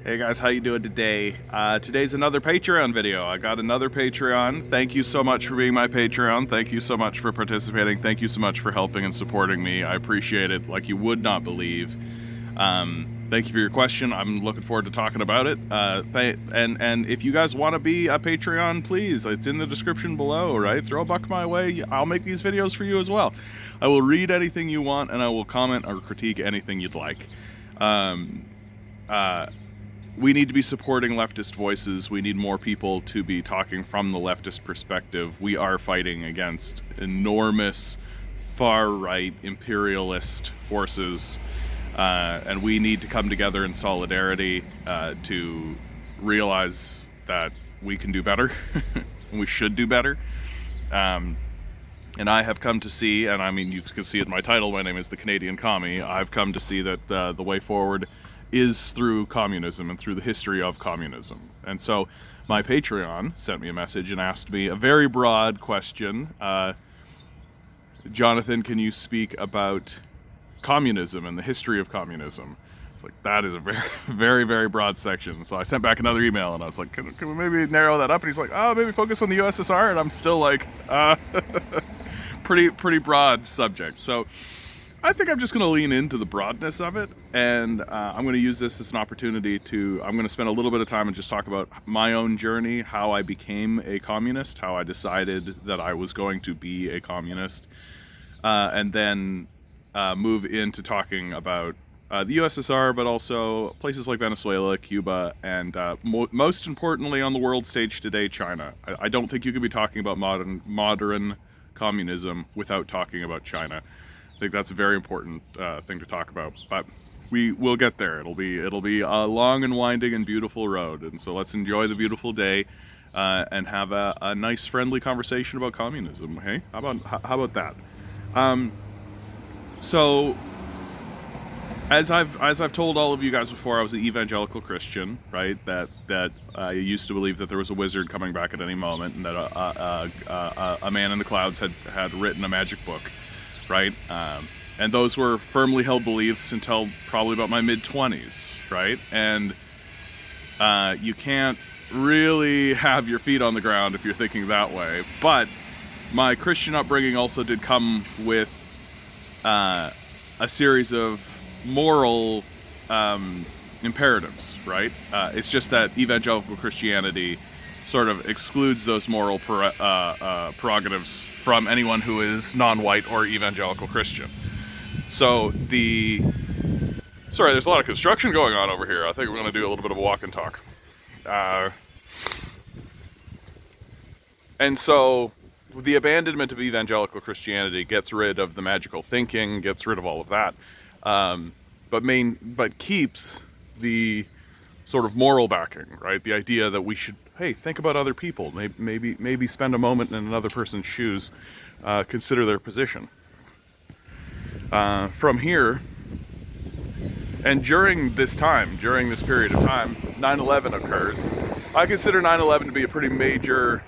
Hey guys, how you doing today? Today's another Patreon video. I got another Patreon. Thank you so much for being my Patreon. Thank you so much for participating. Thank you so much for helping and supporting me. I appreciate it like you would not believe. Thank you for your question. I'm looking forward to talking about it. And if you guys want to be a Patreon, please, it's in the description below, right? Throw a buck my way. I'll make these videos for you as well. I will read anything you want and I will comment or critique anything you'd like. We need to be supporting leftist voices. We need more people to be talking from the leftist perspective. We are fighting against enormous far-right imperialist forces, and we need to come together in solidarity to realize that we can do better and we should do better. And I have come to see, and I mean, you can see it in my title, my name is the Canadian Commie. I've come to see that the way forward is through communism and through the history of communism. And so my Patreon sent me a message and asked me a very broad question. Jonathan, can you speak about communism and the history of communism? It's like, that is a very, very, very broad section. So I sent back another email and I was like, can we maybe narrow that up? And he's like, oh, maybe focus on the USSR. And I'm still like, pretty broad subject. So I think I'm just going to lean into the broadness of it, and I'm going to use this as an opportunity I'm going to spend a little bit of time and just talk about my own journey, how I became a communist, how I decided that I was going to be a communist, and then move into talking about the USSR, but also places like Venezuela, Cuba, and most importantly on the world stage today, China. I don't think you could be talking about modern communism without talking about China. I think that's a very important thing to talk about, but we will get there. It'll be a long and winding and beautiful road, and so let's enjoy the beautiful day and have a nice, friendly conversation about communism. Hey, how about that? So, as I've told all of you guys before, I was an evangelical Christian, right? That I used to believe that there was a wizard coming back at any moment, and that a man in the clouds had written a magic book. Right? And those were firmly held beliefs until probably about my mid-20s, right? And you can't really have your feet on the ground if you're thinking that way. But my Christian upbringing also did come with a series of moral imperatives, right? It's just that evangelical Christianity sort of excludes those moral prerogatives from anyone who is non-white or evangelical Christian. So sorry, there's a lot of construction going on over here. I think we're going to do a little bit of a walk and talk. And so the abandonment of evangelical Christianity gets rid of the magical thinking, gets rid of all of that, but keeps the sort of moral backing, right? The idea that we should, hey, think about other people. Maybe spend a moment in another person's shoes. Consider their position. From here, and during this period of time, 9/11 occurs. I consider 9/11 to be a pretty major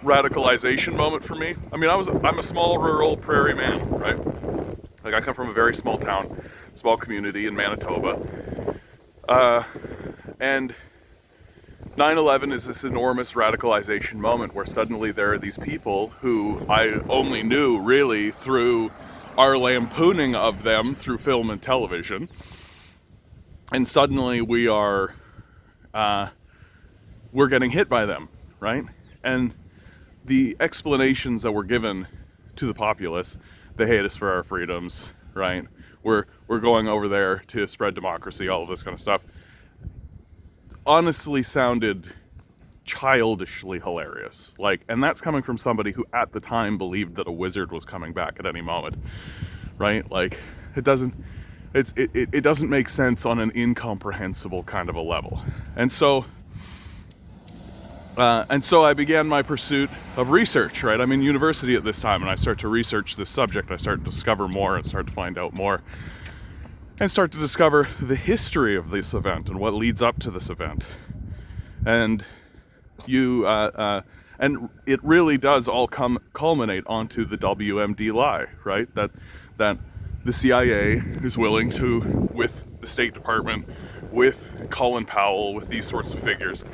radicalization moment for me. I mean, I'm a small rural prairie man, right? Like, I come from a very small town, small community in Manitoba. And 9/11 is this enormous radicalization moment where suddenly there are these people who I only knew really through our lampooning of them through film and television. And suddenly we're getting hit by them, right? And the explanations that were given to the populace, they hate us for our freedoms, right? We're going over there to spread democracy, all of this kind of stuff, honestly sounded childishly hilarious. Like, and that's coming from somebody who at the time believed that a wizard was coming back at any moment, right? Like, it doesn't make sense on an incomprehensible kind of a level. And so I began my pursuit of research, right? I'm in university at this time, and I start to research this subject. I start to discover more and start to find out more, and start to discover the history of this event and what leads up to this event. And and it really does all culminate onto the WMD lie, right? That the CIA is willing to, with the State Department, with Colin Powell, with these sorts of figures,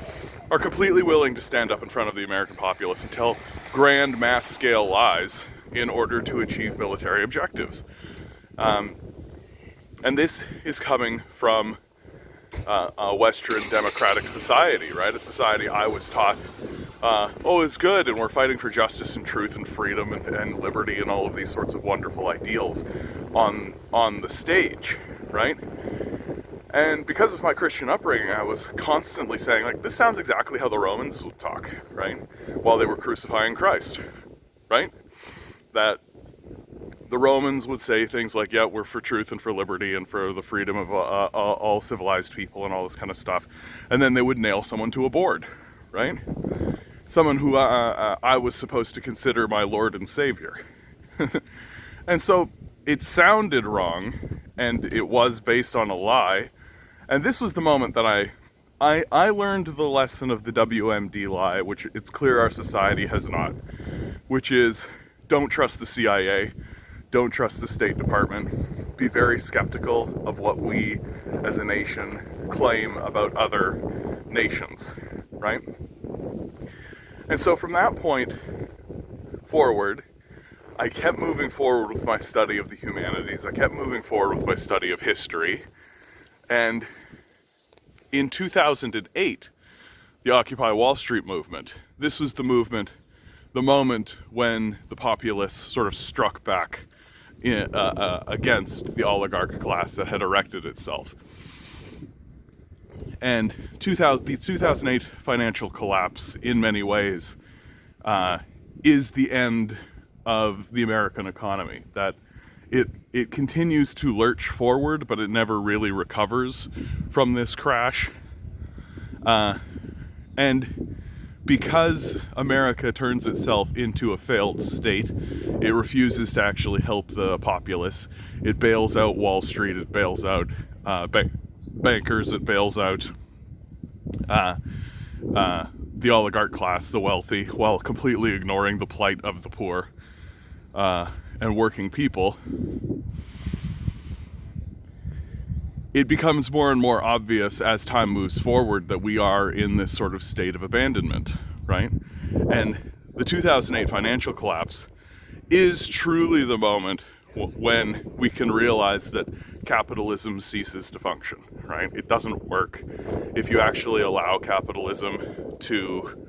are completely willing to stand up in front of the American populace and tell grand mass-scale lies in order to achieve military objectives. And this is coming from a Western democratic society, right? A society I was taught, it's good, and we're fighting for justice and truth and freedom and liberty and all of these sorts of wonderful ideals on the stage, right? And because of my Christian upbringing, I was constantly saying, like, this sounds exactly how the Romans would talk, right? While they were crucifying Christ, right? That the Romans would say things like, yeah, we're for truth and for liberty and for the freedom of all civilized people and all this kind of stuff. And then they would nail someone to a board, right? Someone who I was supposed to consider my Lord and Savior. And so it sounded wrong, and it was based on a lie. And this was the moment that I learned the lesson of the WMD lie, which it's clear our society has not, which is, don't trust the CIA, don't trust the State Department, be very skeptical of what we as a nation claim about other nations, right? And so from that point forward, I kept moving forward with my study of the humanities. I kept moving forward with my study of history. And in 2008, the Occupy Wall Street movement, this was the movement, the moment when the populace sort of struck back against the oligarch class that had erected itself. And the 2008 financial collapse, in many ways, is the end of the American economy. That it continues to lurch forward, but it never really recovers from this crash. And because America turns itself into a failed state, it refuses to actually help the populace. It bails out Wall Street, it bails out bankers, it bails out the oligarch class, the wealthy, while completely ignoring the plight of the poor and working people. It becomes more and more obvious as time moves forward that we are in this sort of state of abandonment, right? And the 2008 financial collapse is truly the moment when we can realize that capitalism ceases to function, right? It doesn't work. If you actually allow capitalism to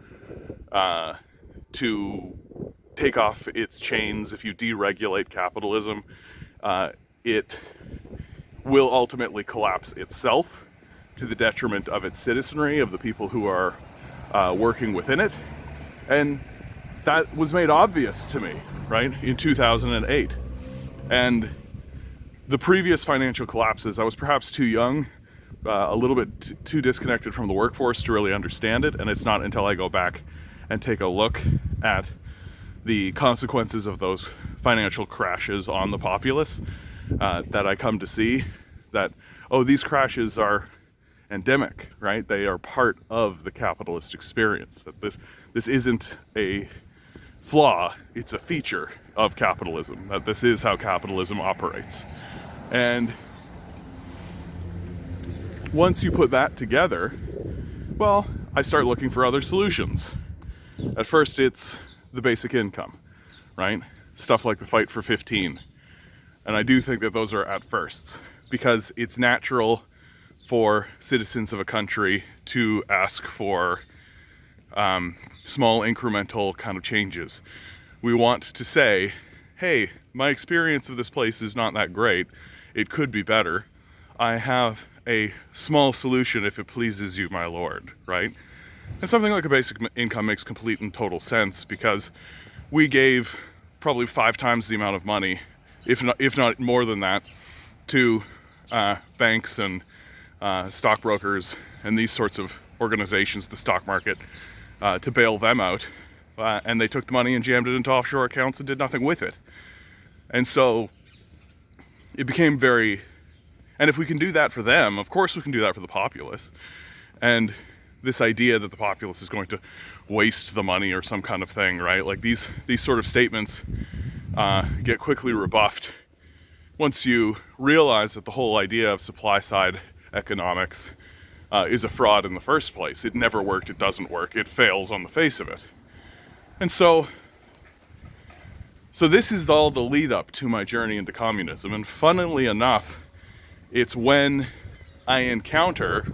take off its chains, if you deregulate capitalism, it will ultimately collapse itself to the detriment of its citizenry, of the people who are working within it. And that was made obvious to me, right, in 2008. And the previous financial collapses, I was perhaps too young, a little bit too disconnected from the workforce to really understand it. And it's not until I go back and take a look at the consequences of those financial crashes on the populace that I come to see that, these crashes are endemic, right? They are part of the capitalist experience. That this isn't a flaw, it's a feature of capitalism, that this is how capitalism operates. And once you put that together, well, I start looking for other solutions. At first, it's the basic income, right? Stuff like the Fight for 15. And I do think that those are at firsts, because it's natural for citizens of a country to ask for small incremental kind of changes. We want to say, hey, my experience of this place is not that great. It could be better. I have a small solution if it pleases you, my lord, right? And something like a basic income makes complete and total sense, because we gave probably 5 times the amount of money, if not more than that, to banks and stockbrokers and these sorts of organizations, the stock market, to bail them out. And they took the money and jammed it into offshore accounts and did nothing with it. And so it became very... And if we can do that for them, of course we can do that for the populace. And this idea that the populace is going to waste the money or some kind of thing, right? Like these sort of statements get quickly rebuffed once you realize that the whole idea of supply side economics is a fraud in the first place. It never worked, it doesn't work, it fails on the face of it. And so this is all the lead up to my journey into communism. And funnily enough, it's when I encounter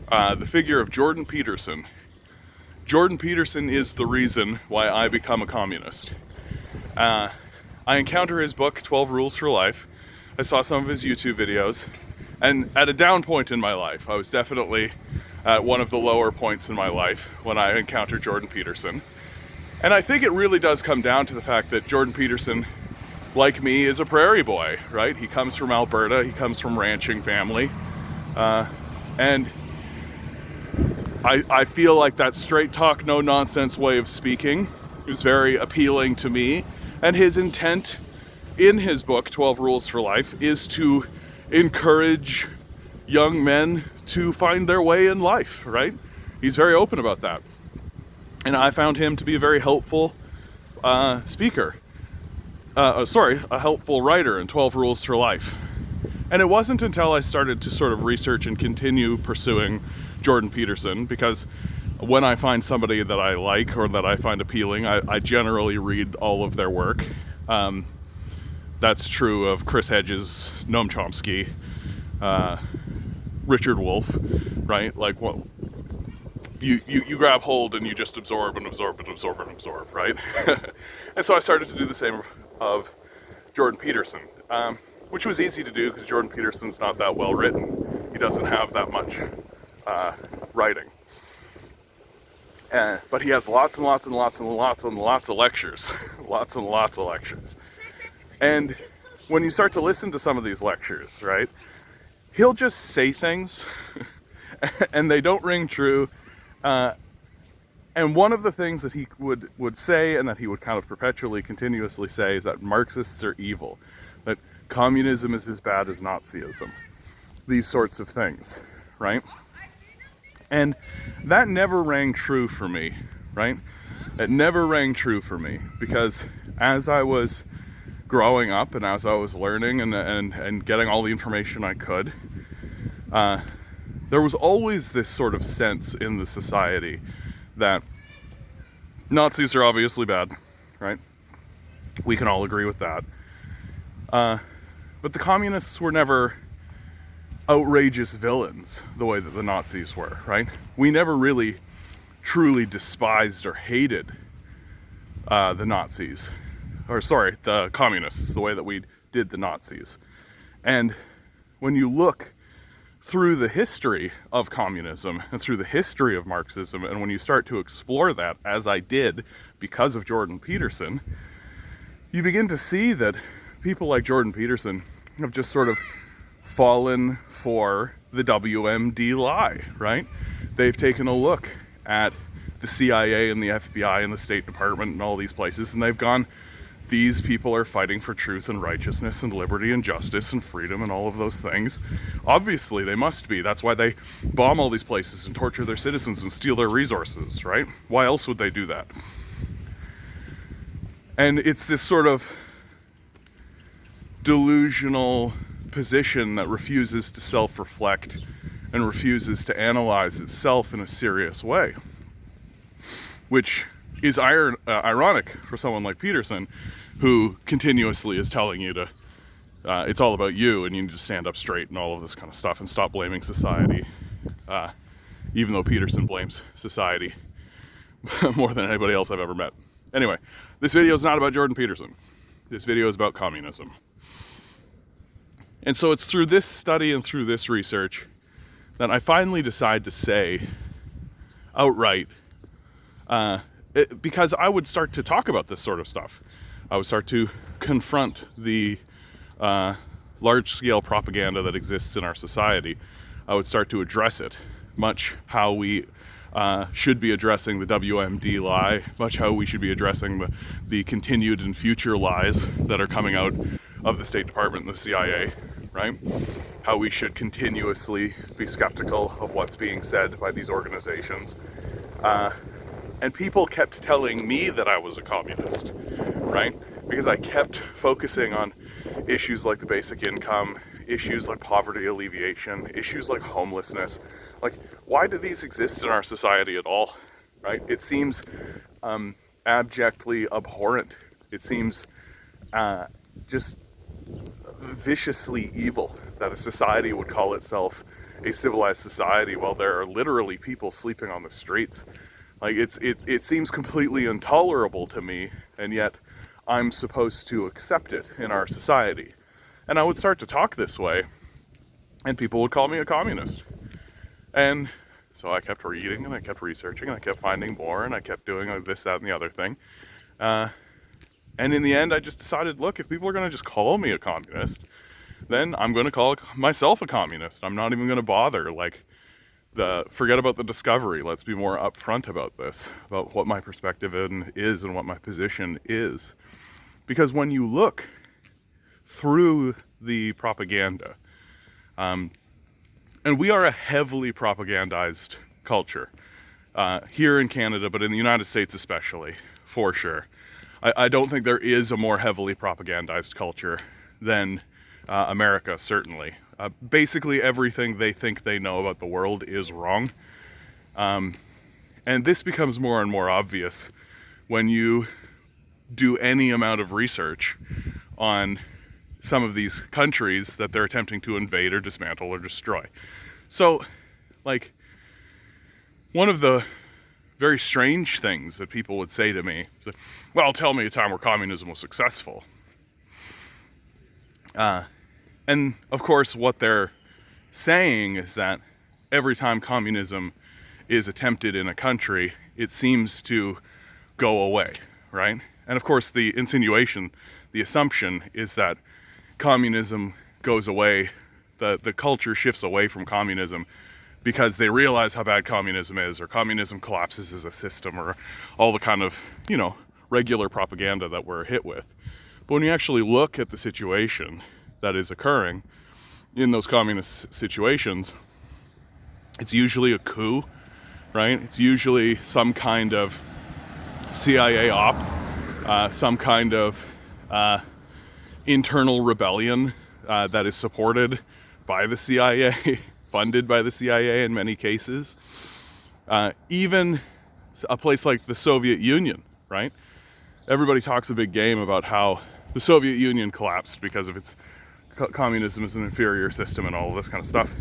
the figure of Jordan Peterson. Jordan Peterson is the reason why I become a communist. I encounter his book, 12 Rules for Life. I saw some of his YouTube videos, and at a down point in my life, I was definitely at one of the lower points in my life when I encountered Jordan Peterson. And I think it really does come down to the fact that Jordan Peterson, like me, is a prairie boy, right? He comes from Alberta, he comes from ranching family, and I feel like that straight talk, no nonsense way of speaking is very appealing to me. And his intent in his book, 12 Rules for Life, is to encourage young men to find their way in life, right? He's very open about that. And I found him to be a very helpful speaker. A helpful writer in 12 Rules for Life. And it wasn't until I started to sort of research and continue pursuing Jordan Peterson, because when I find somebody that I like or that I find appealing, I generally read all of their work. That's true of Chris Hedges, Noam Chomsky, Richard Wolff, right? Like, well, you grab hold and you just absorb and absorb and absorb and absorb, right? And so I started to do the same of Jordan Peterson, which was easy to do because Jordan Peterson's not that well written. He doesn't have that much writing. But he has lots and lots and lots and lots and lots of lectures. Lots and lots of lectures. And when you start to listen to some of these lectures, right, he'll just say things and they don't ring true. And one of the things that he would say, and that he would kind of perpetually, continuously say, is that Marxists are evil, that communism is as bad as Nazism, these sorts of things, right? And that never rang true for me, right? It never rang true for me, because as I was growing up and as I was learning and getting all the information I could, there was always this sort of sense in the society that Nazis are obviously bad, right? We can all agree with that. But the communists were never outrageous villains the way that the Nazis were, right? We never really truly despised or hated the Nazis. The communists, the way that we did the Nazis. And when you look through the history of communism and through the history of Marxism, and when you start to explore that, as I did because of Jordan Peterson, you begin to see that people like Jordan Peterson have just sort of fallen for the WMD lie, right? They've taken a look at the CIA and the FBI and the State Department and all these places, and they've gone, these people are fighting for truth and righteousness and liberty and justice and freedom and all of those things. Obviously, they must be. That's why they bomb all these places and torture their citizens and steal their resources, right? Why else would they do that? And it's this sort of delusional position that refuses to self-reflect and refuses to analyze itself in a serious way, which is ironic for someone like Peterson, who continuously is telling you to, it's all about you and you need to stand up straight and all of this kind of stuff and stop blaming society, even though Peterson blames society more than anybody else I've ever met. Anyway, this video is not about Jordan Peterson. This video is about communism. And so it's through this study and through this research that I finally decide to say outright, because I would start to talk about this sort of stuff. I would start to confront the large-scale propaganda that exists in our society. I would start to address it, much how we should be addressing the WMD lie, much how we should be addressing the continued and future lies that are coming out of the State Department and the CIA, right? How we should continuously be skeptical of what's being said by these organizations. And people kept telling me that I was a communist, right? Because I kept focusing on issues like the basic income, issues like poverty alleviation, issues like homelessness. Like, why do these exist in our society at all, right? It seems abjectly abhorrent. It seems just viciously evil that a society would call itself a civilized society while there are literally people sleeping on the streets. Like, it seems completely intolerable to me, and yet I'm supposed to accept it in our society. And I would start to talk this way, and people would call me a communist. And so I kept reading, and I kept researching, and I kept finding more, and I kept doing this, that, and the other thing. And in the end, I just decided, look, if people are going to just call me a communist, then I'm going to call myself a communist. I'm not even going to bother. Like, forget about the discovery. Let's be more upfront about this, about what my perspective is and what my position is. Because when you look through the propaganda, and we are a heavily propagandized culture here in Canada, but in the United States especially, for sure. I don't think there is a more heavily propagandized culture than America, certainly. Basically everything they think they know about the world is wrong. And this becomes more and more obvious when you do any amount of research on some of these countries that they're attempting to invade or dismantle or destroy. So, like, one of the very strange things that people would say to me is, well, tell me a time where communism was successful. And of course, what they're saying is that every time communism is attempted in a country, it seems to go away, right? And of course, the insinuation, the assumption is that communism goes away, the culture shifts away from communism because they realize how bad communism is, or communism collapses as a system, or all the kind of, regular propaganda that we're hit with. But when you actually look at the situation that is occurring in those communist situations, it's usually a coup, right? It's usually some kind of CIA op, some kind of internal rebellion that is supported by the CIA, funded by the CIA in many cases. Even a place like the Soviet Union, right? Everybody talks a big game about how the Soviet Union collapsed because of its communism as an inferior system and all of this kind of stuff.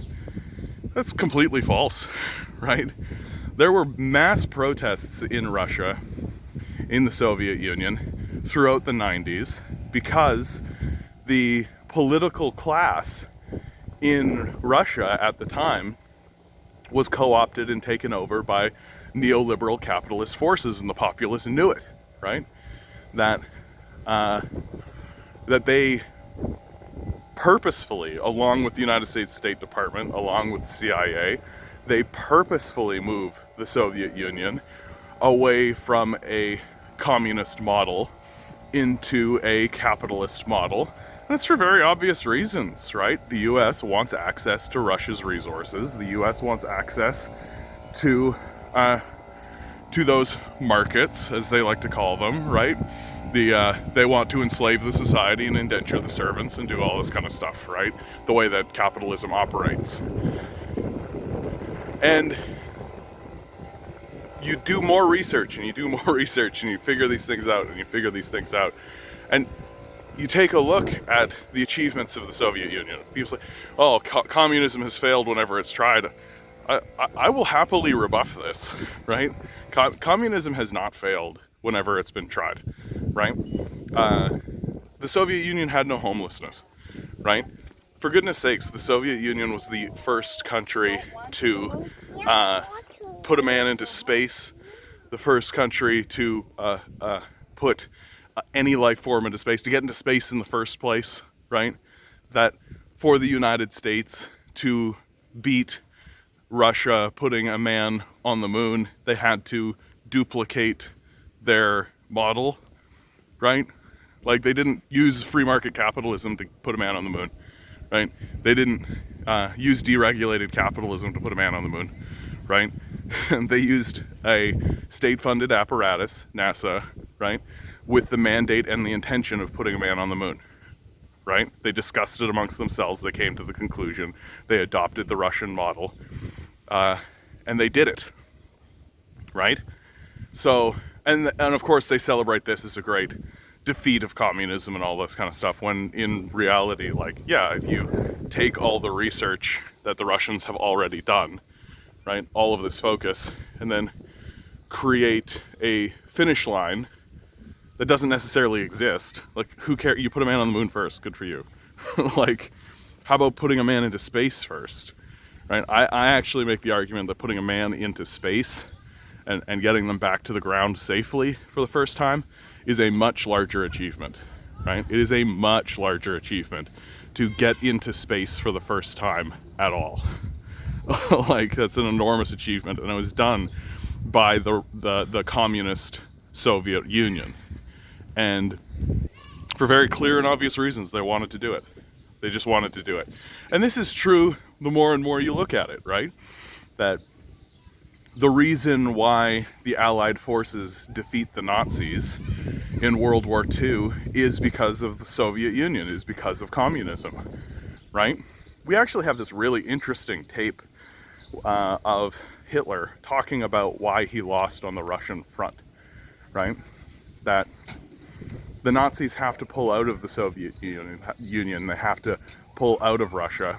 That's completely false, right? There were mass protests in Russia, in the Soviet Union, throughout the 90s because the political class in Russia at the time was co-opted and taken over by neoliberal capitalist forces, and the populace knew it, right? That they purposefully, along with the United States State Department, along with the CIA, they purposefully move the Soviet Union away from a communist model into a capitalist model. And it's for very obvious reasons, right? The US wants access to Russia's resources. The US wants access to those markets, as they like to call them, right? They want to enslave the society and indenture the servants and do all this kind of stuff, right? The way that capitalism operates. And you do more research and you do more research and you figure these things out and you figure these things out. And you take a look at the achievements of the Soviet Union. People say, oh, communism has failed whenever it's tried. I will happily rebuff this, right? Communism has not failed whenever it's been tried, right? The Soviet Union had no homelessness, right? For goodness sakes, the Soviet Union was the first country to put a man into space, the first country to put any life form into space, to get into space in the first place, right? That for the United States to beat Russia putting a man on the moon, they had to duplicate their model, right? Like, they didn't use free market capitalism to put a man on the moon, right? They didn't use deregulated capitalism to put a man on the moon, right? They used a state-funded apparatus, NASA, right, with the mandate and the intention of putting a man on the moon, right? They discussed it amongst themselves. They came to the conclusion. They adopted the Russian model, and they did it, right? So, and of course they celebrate this as a great defeat of communism and all this kind of stuff, when in reality, like, yeah, if you take all the research that the Russians have already done, right, all of this focus, and then create a finish line that doesn't necessarily exist, like, who cares? You put a man on the moon first, good for you. Like, how about putting a man into space first, right? I actually make the argument that putting a man into space and getting them back to the ground safely for the first time is a much larger achievement, right? It is a much larger achievement to get into space for the first time at all. Like, that's an enormous achievement, and it was done by the communist Soviet Union. And for very clear and obvious reasons, they wanted to do it. They just wanted to do it. And this is true the more and more you look at it, right? That the reason why the Allied forces defeat the Nazis in World War II is because of the Soviet Union, is because of communism, right? We actually have this really interesting tape of Hitler talking about why he lost on the Russian front, right? That the Nazis have to pull out of the Soviet Union, they have to pull out of Russia,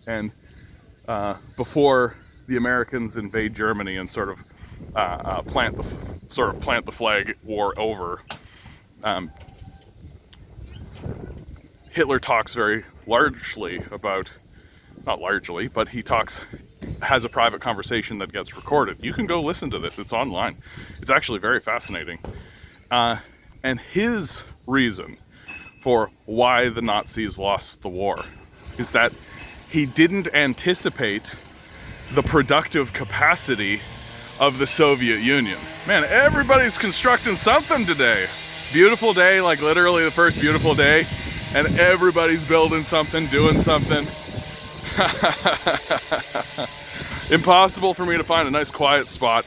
and before the Americans invade Germany and sort of plant the flag war over, Hitler talks very largely about, not largely, but he has a private conversation that gets recorded. You can go listen to this, it's online. It's actually very fascinating. And his reason for why the Nazis lost the war is that he didn't anticipate the productive capacity of the Soviet Union. Man, everybody's constructing something today. Beautiful day, like literally the first beautiful day, and everybody's building something, doing something. Impossible for me to find a nice quiet spot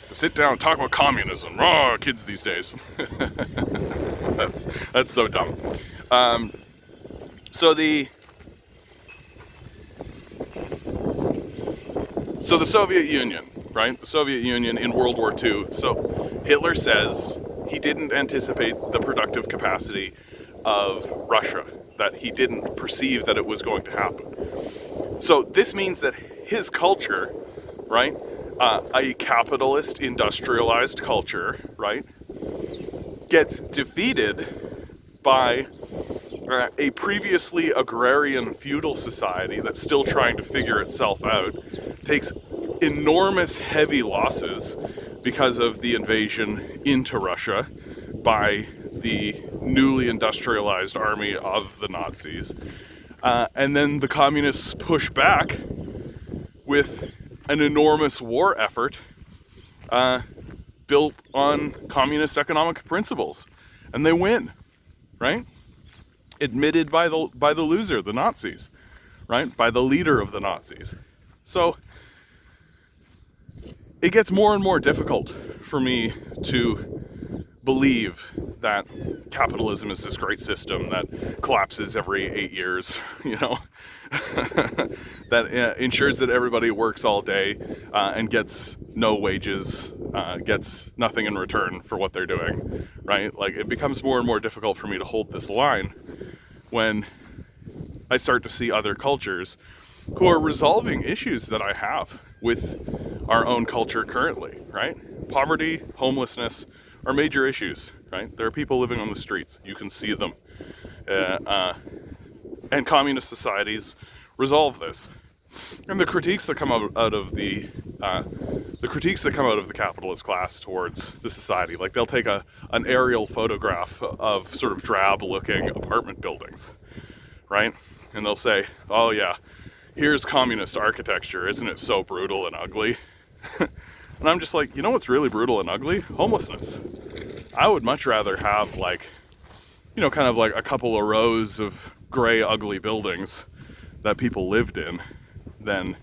to sit down and talk about communism. Oh, kids these days. That's so dumb. So the Soviet Union, right? The Soviet Union in World War II. So Hitler says he didn't anticipate the productive capacity of Russia, that he didn't perceive that it was going to happen. So this means that his culture, right, a capitalist, industrialized culture, right, gets defeated by a previously agrarian feudal society that's still trying to figure itself out, takes enormous heavy losses because of the invasion into Russia by the newly industrialized army of the Nazis. And then the communists push back with an enormous war effort built on communist economic principles. And they win, right? Admitted by the loser, the Nazis, right? By the leader of the Nazis. So it gets more and more difficult for me to believe that capitalism is this great system that collapses every 8 years, you know, that ensures that everybody works all day and gets no wages, gets nothing in return for what they're doing, right? Like, it becomes more and more difficult for me to hold this line when I start to see other cultures who are resolving issues that I have with our own culture currently, right? Poverty, homelessness are major issues, right? There are people living on the streets. You can see them. And communist societies resolve this. And the critiques that come out of the capitalist class towards the society, like they'll take an aerial photograph of sort of drab-looking apartment buildings, right? And they'll say, "Oh yeah, here's communist architecture. Isn't it so brutal and ugly?" And I'm just like, you know what's really brutal and ugly? Homelessness. I would much rather have, like, you know, kind of like a couple of rows of gray, ugly buildings that people lived in than,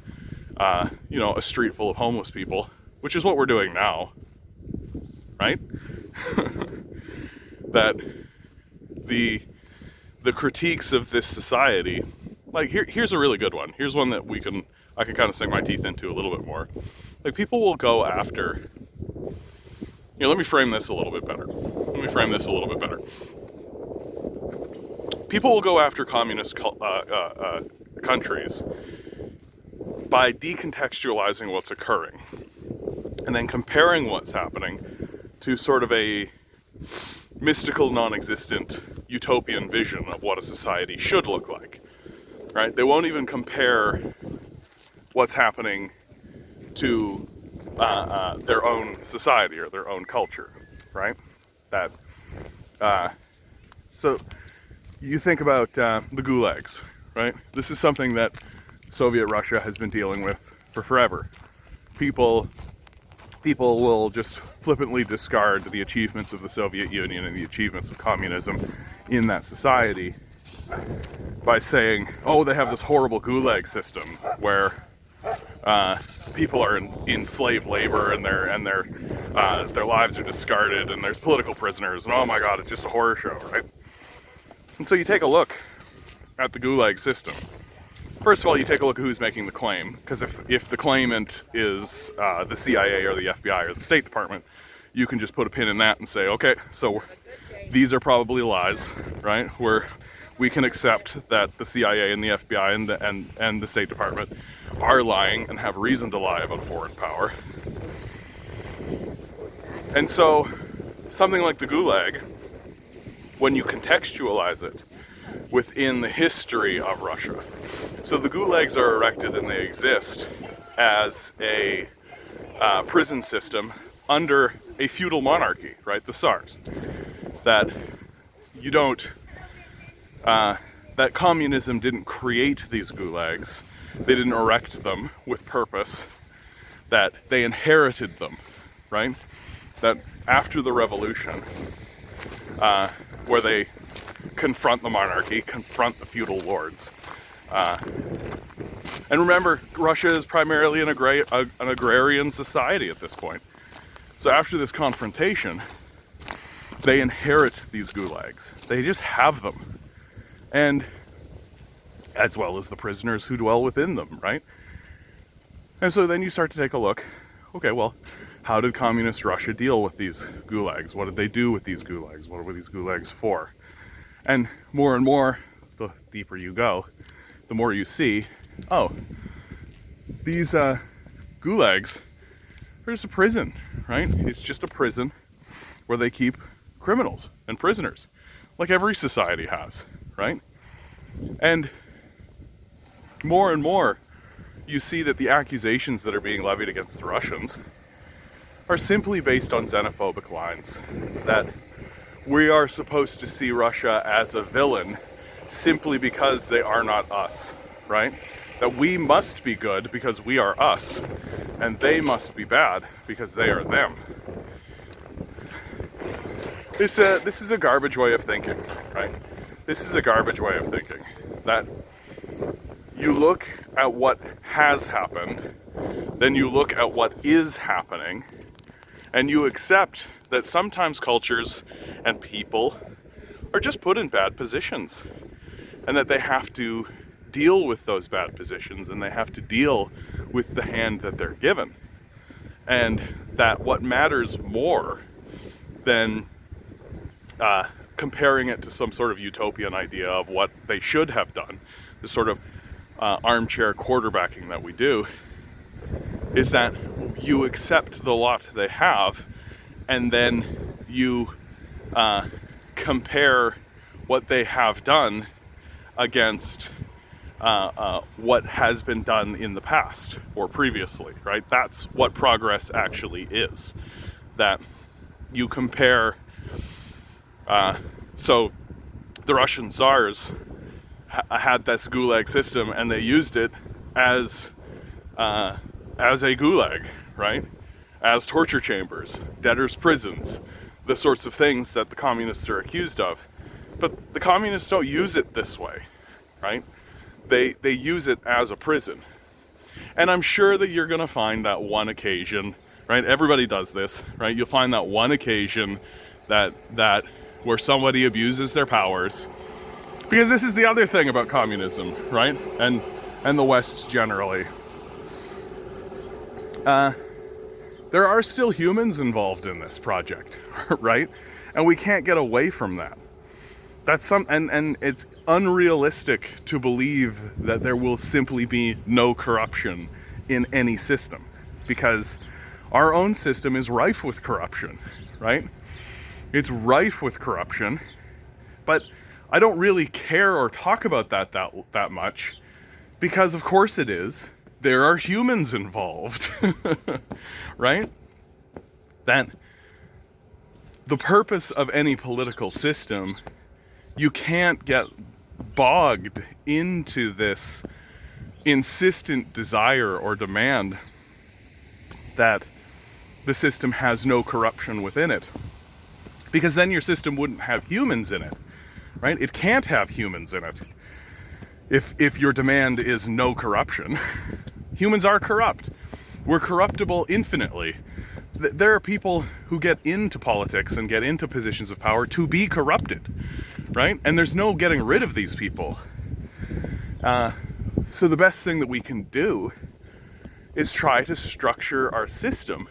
you know, a street full of homeless people, which is what we're doing now, right? That the critiques of this society, like here's a really good one. Here's one that I can kind of sink my teeth into a little bit more. Like, people will go after, let me frame this a little bit better. People will go after communist countries by decontextualizing what's occurring and then comparing what's happening to sort of a mystical, non-existent utopian vision of what a society should look like, right? They won't even compare what's happening to their own society or their own culture, right? So you think about the Gulags, right? This is something that Soviet Russia has been dealing with for forever. People will just flippantly discard the achievements of the Soviet Union and the achievements of communism in that society by saying, oh, they have this horrible Gulag system where people are in slave labor and their lives are discarded and there's political prisoners and oh my god, it's just a horror show, right? And so you take a look at the Gulag system. First of all, you take a look at who's making the claim, because if the claimant is the CIA or the FBI or the State Department, you can just put a pin in that and say, okay, so these are probably lies, right? We can accept that the CIA and the FBI and the State Department are lying and have reason to lie about foreign power. And so something like the Gulag, when you contextualize it within the history of Russia. So the Gulags are erected and they exist as a prison system under a feudal monarchy, right? The Tsars. That communism didn't create these Gulags. They didn't erect them with purpose. That they inherited them, right? That after the revolution, where they confront the monarchy, confront the feudal lords. And remember, Russia is primarily an agrarian society at this point. So after this confrontation, they inherit these gulags. They just have them. And as well as the prisoners who dwell within them, right? And so then you start to take a look, okay, well, how did communist Russia deal with these gulags? What did they do with these gulags? What were these gulags for? And more, the deeper you go, the more you see, oh, these gulags are just a prison, right? It's just a prison where they keep criminals and prisoners, like every society has, right? And more, you see that the accusations that are being levied against the Russians are simply based on xenophobic lines, that we are supposed to see Russia as a villain simply because they are not us, right? That we must be good because we are us, and they must be bad because they are them. This is a garbage way of thinking, right? This is a garbage way of thinking. That you look at what has happened, then you look at what is happening, and you accept that sometimes cultures and people are just put in bad positions, and that they have to deal with those bad positions, and they have to deal with the hand that they're given. And that what matters more than comparing it to some sort of utopian idea of what they should have done, the sort of armchair quarterbacking that we do, is that you accept the lot they have, and then you compare what they have done against what has been done in the past or previously, right? That's what progress actually is. That you compare. So the Russian Tsars had this Gulag system, and they used it as a Gulag, right? As torture chambers, debtors' prisons, the sorts of things that the communists are accused of. But the communists don't use it this way, right? They use it as a prison. And I'm sure that you're going to find that one occasion, right? Everybody does this, right? You'll find that one occasion that where somebody abuses their powers Because this is the other thing about communism, right? And the West generally. There are still humans involved in this project, right? And we can't get away from that. And it's unrealistic to believe that there will simply be no corruption in any system, because our own system is rife with corruption, right? It's rife with corruption, but I don't really care or talk about that much, because of course it is. There are humans involved, right? That the purpose of any political system, you can't get bogged into this insistent desire or demand that the system has no corruption within it, because then your system wouldn't have humans in it, right? It can't have humans in it if your demand is no corruption. Humans are corrupt. We're corruptible infinitely. There are people who get into politics and get into positions of power to be corrupted, right? And there's no getting rid of these people. So the best thing that we can do is try to structure our system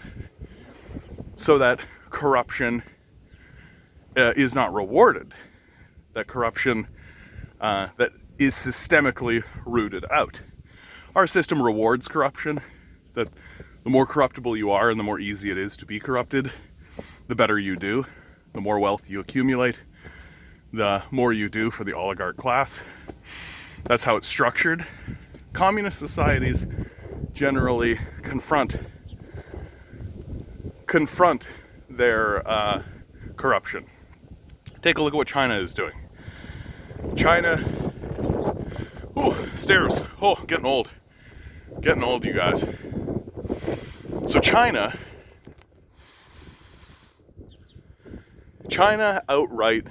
so that corruption is not rewarded, that corruption that is systemically rooted out. Our system rewards corruption, that the more corruptible you are and the more easy it is to be corrupted, the better you do, the more wealth you accumulate, the more you do for the oligarch class. That's how it's structured. Communist societies generally confront their corruption. Take a look at what China is doing. China, stairs, getting old, you guys. So China outright,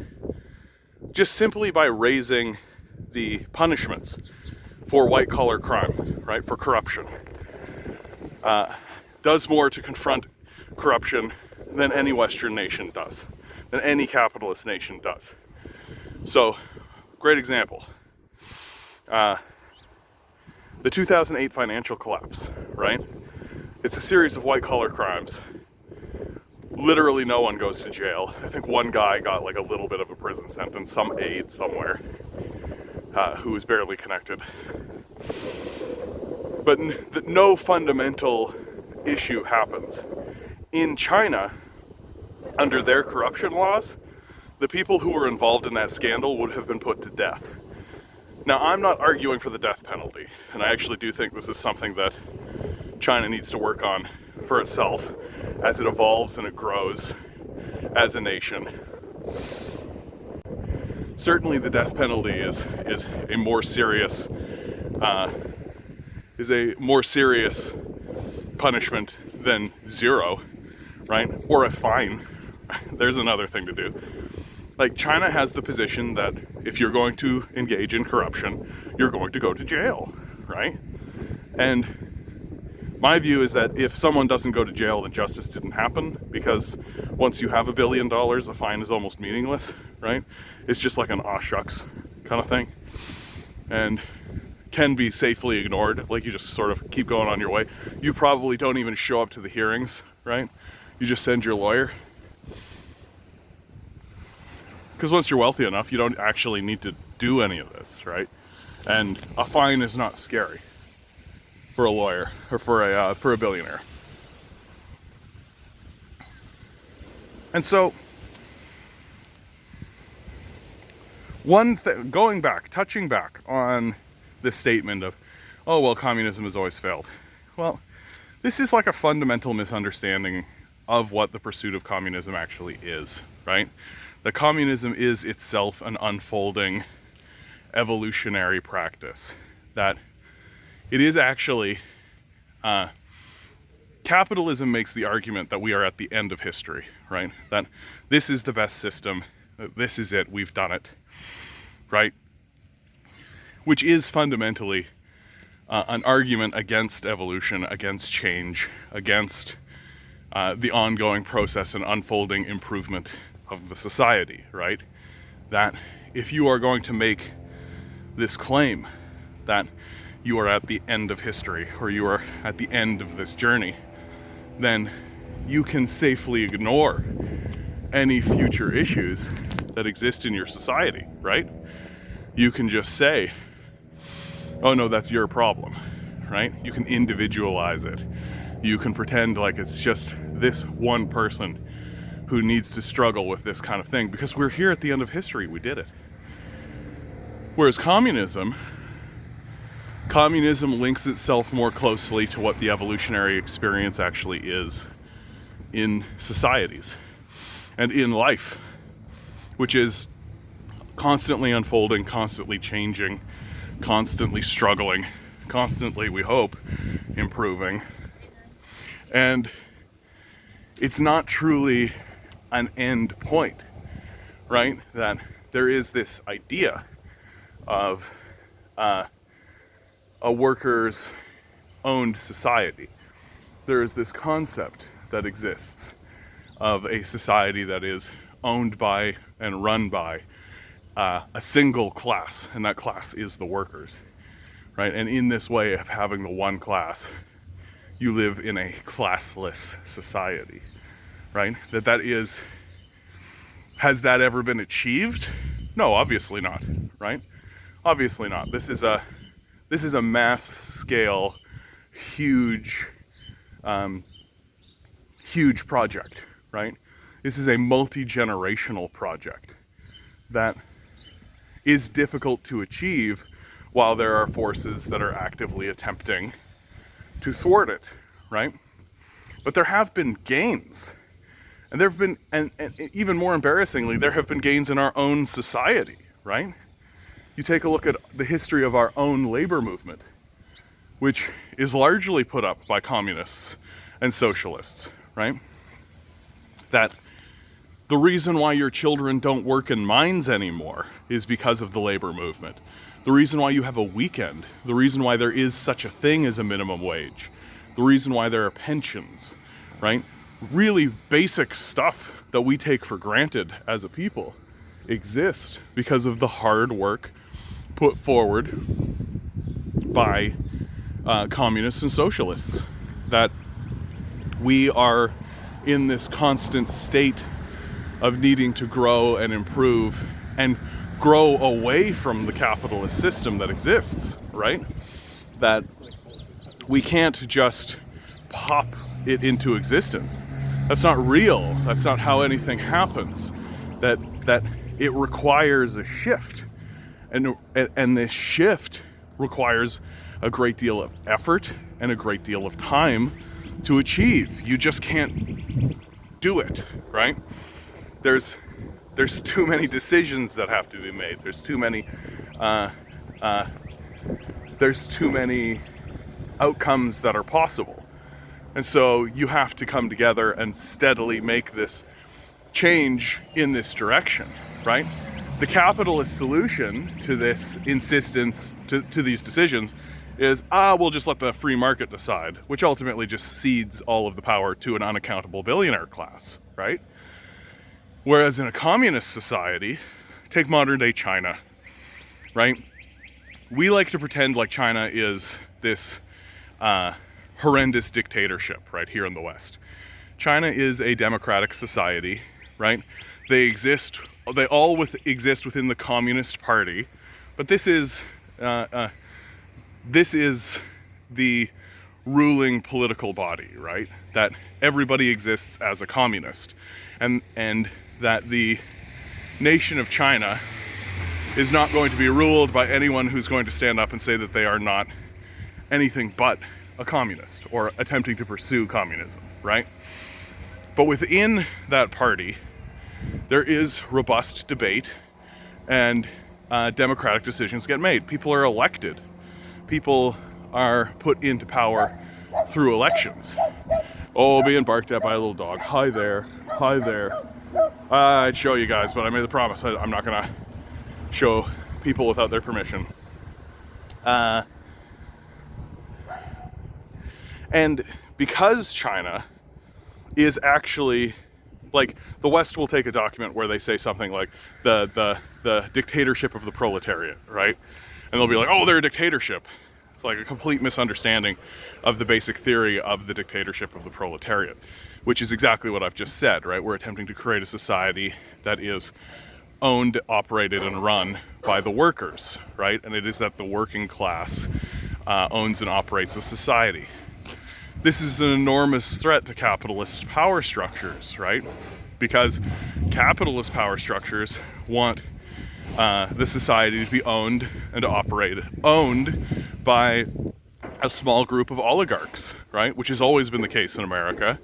just simply by raising the punishments for white-collar crime, right, for corruption, does more to confront corruption than any Western nation does, than any capitalist nation does. So, great example. The 2008 financial collapse, right? It's a series of white-collar crimes. Literally no one goes to jail. I think one guy got like a little bit of a prison sentence, some aide somewhere, who was barely connected. But no fundamental issue happens. In China, under their corruption laws, the people who were involved in that scandal would have been put to death. Now, I'm not arguing for the death penalty, and I actually do think this is something that China needs to work on for itself as it evolves and it grows as a nation. Certainly the death penalty is a more serious punishment than zero, right? Or a fine. There's another thing to do. Like, China has the position that if you're going to engage in corruption, you're going to go to jail, right? And my view is that if someone doesn't go to jail, then justice didn't happen, because once you have $1 billion, a fine is almost meaningless, right? It's just like an aw shucks kind of thing, and can be safely ignored. Like, you just sort of keep going on your way. You probably don't even show up to the hearings, right? You just send your lawyer. Because once you're wealthy enough, you don't actually need to do any of this, right? And a fine is not scary for a lawyer or for a billionaire. And so, one thing, touching back on this statement of, oh, well, communism has always failed. Well, this is like a fundamental misunderstanding of what the pursuit of communism actually is, right? That communism is itself an unfolding evolutionary practice. That it is actually, capitalism makes the argument that we are at the end of history, right? That this is the best system, this is it, we've done it, right? Which is fundamentally an argument against evolution, against change, against the ongoing process and unfolding improvement of the society, right? That if you are going to make this claim that you are at the end of history, or you are at the end of this journey, then you can safely ignore any future issues that exist in your society, right? You can just say, oh no, that's your problem, right? You can individualize it. You can pretend like it's just this one person who needs to struggle with this kind of thing, because we're here at the end of history, we did it. Whereas communism links itself more closely to what the evolutionary experience actually is in societies and in life, which is constantly unfolding, constantly changing, constantly struggling, constantly, we hope, improving. And it's not truly an end point, right? That there is this idea of a workers' owned society. There is this concept that exists of a society that is owned by and run by a single class, and that class is the workers, right? And in this way of having the one class, you live in a classless society, right? Has that ever been achieved? No, obviously not, right? Obviously not. This is a mass scale, huge project, right? This is a multi-generational project that is difficult to achieve while there are forces that are actively attempting to thwart it, right? But there have been gains. And there have been, and even more embarrassingly, there have been gains in our own society, right? You take a look at the history of our own labor movement, which is largely put up by communists and socialists, right? That the reason why your children don't work in mines anymore is because of the labor movement. The reason why you have a weekend, the reason why there is such a thing as a minimum wage, the reason why there are pensions, right? Really basic stuff that we take for granted as a people exist because of the hard work put forward by communists and socialists. That we are in this constant state of needing to grow and improve and grow away from the capitalist system that exists, right? That we can't just pop it into existence. That's not real. That's not how anything happens. That it requires a shift, and this shift requires a great deal of effort and a great deal of time to achieve. You just can't do it, right? There's too many decisions that have to be made. There's too many outcomes that are possible. And so you have to come together and steadily make this change in this direction, right? The capitalist solution to this insistence to these decisions is, we'll just let the free market decide, which ultimately just cedes all of the power to an unaccountable billionaire class, right? Whereas in a communist society, take modern day China, right? We like to pretend like China is this horrendous dictatorship right here in the West. China is a democratic society, right? They all exist within the Communist Party, but this is the ruling political body, right? That everybody exists as a communist, and that the nation of China is not going to be ruled by anyone who's going to stand up and say that they are not anything but a communist or attempting to pursue communism, right? But within that party, there is robust debate and democratic decisions get made. People are elected. People are put into power through elections. Oh, being barked at by a little dog. Hi there. Hi there. I'd show you guys, but I made the promise I'm not gonna show people without their permission. And because China is actually Like, the West will take a document where they say something like the dictatorship of the proletariat, right? And they'll be like, oh, they're a dictatorship. It's like a complete misunderstanding of the basic theory of the dictatorship of the proletariat, which is exactly what I've just said, right? We're attempting to create a society that is owned, operated, and run by the workers, right? And it is that the working class owns and operates the society. This is an enormous threat to capitalist power structures, right? Because capitalist power structures want the society to be owned and to operate, owned by a small group of oligarchs, right? Which has always been the case in America.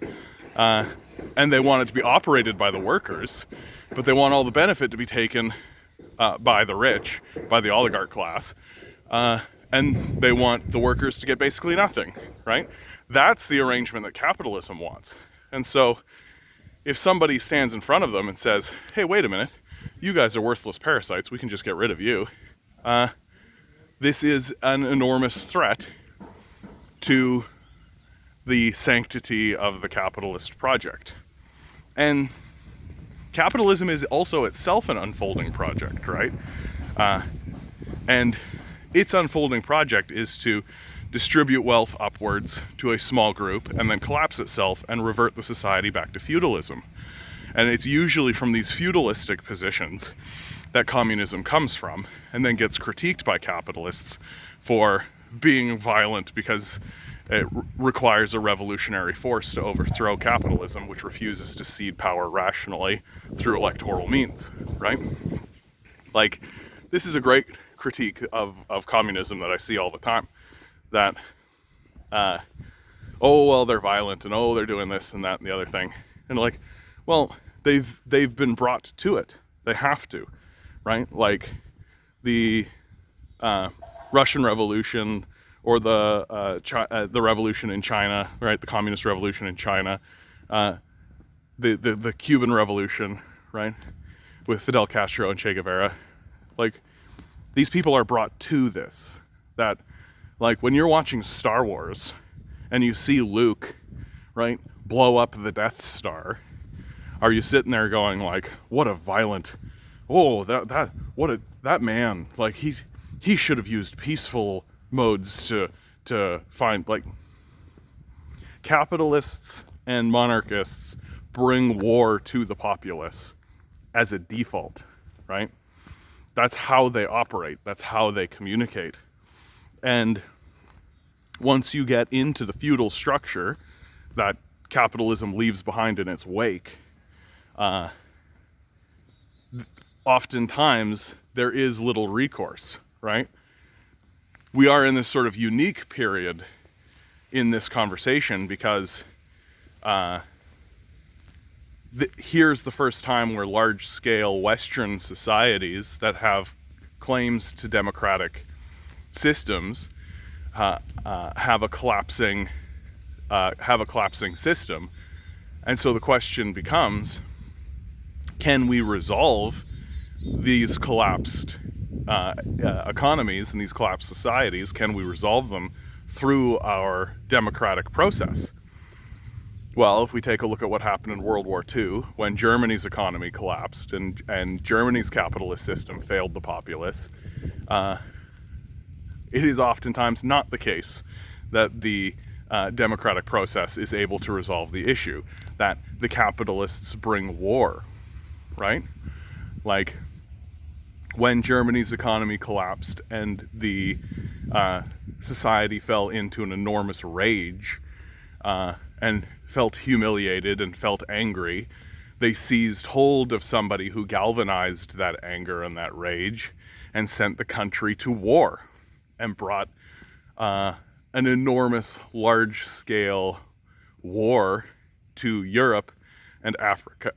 And they want it to be operated by the workers, but they want all the benefit to be taken by the rich, by the oligarch class. And they want the workers to get basically nothing, right? That's the arrangement that capitalism wants. And so if somebody stands in front of them and says, hey, wait a minute, you guys are worthless parasites, we can just get rid of you. This is an enormous threat to the sanctity of the capitalist project. And capitalism is also itself an unfolding project, right? And its unfolding project is to distribute wealth upwards to a small group and then collapse itself and revert the society back to feudalism. And it's usually from these feudalistic positions that communism comes from, and then gets critiqued by capitalists for being violent because it requires a revolutionary force to overthrow capitalism, which refuses to cede power rationally through electoral means, right? Like, this is a great critique of communism that I see all the time. That, oh, well, they're violent, and oh, they're doing this and that and the other thing. And like, well, they've been brought to it. They have to, right? Like the Russian Revolution, or the revolution in China, right? The Communist Revolution in China, the Cuban Revolution, right? With Fidel Castro and Che Guevara. Like, these people are brought to this. That, like, when you're watching Star Wars and you see Luke, right, blow up the Death Star, are you sitting there going like, what a violent, oh, that man, like, he should have used peaceful modes to find, like, capitalists and monarchists bring war to the populace as a default, right? That's how they operate. That's how they communicate. And once you get into the feudal structure that capitalism leaves behind in its wake, oftentimes there is little recourse, right? We are in this sort of unique period in this conversation because here's the first time where large-scale Western societies that have claims to democratic systems have a collapsing system. And so the question becomes, can we resolve these collapsed economies and these collapsed societies? Can we resolve them through our democratic process? Well, if we take a look at what happened in World War II, when Germany's economy collapsed and Germany's capitalist system failed the populace, it is oftentimes not the case that the democratic process is able to resolve the issue, that the capitalists bring war, right? Like, when Germany's economy collapsed and the society fell into an enormous rage and felt humiliated and felt angry, they seized hold of somebody who galvanized that anger and that rage and sent the country to war and brought an enormous, large-scale war to Europe and Africa,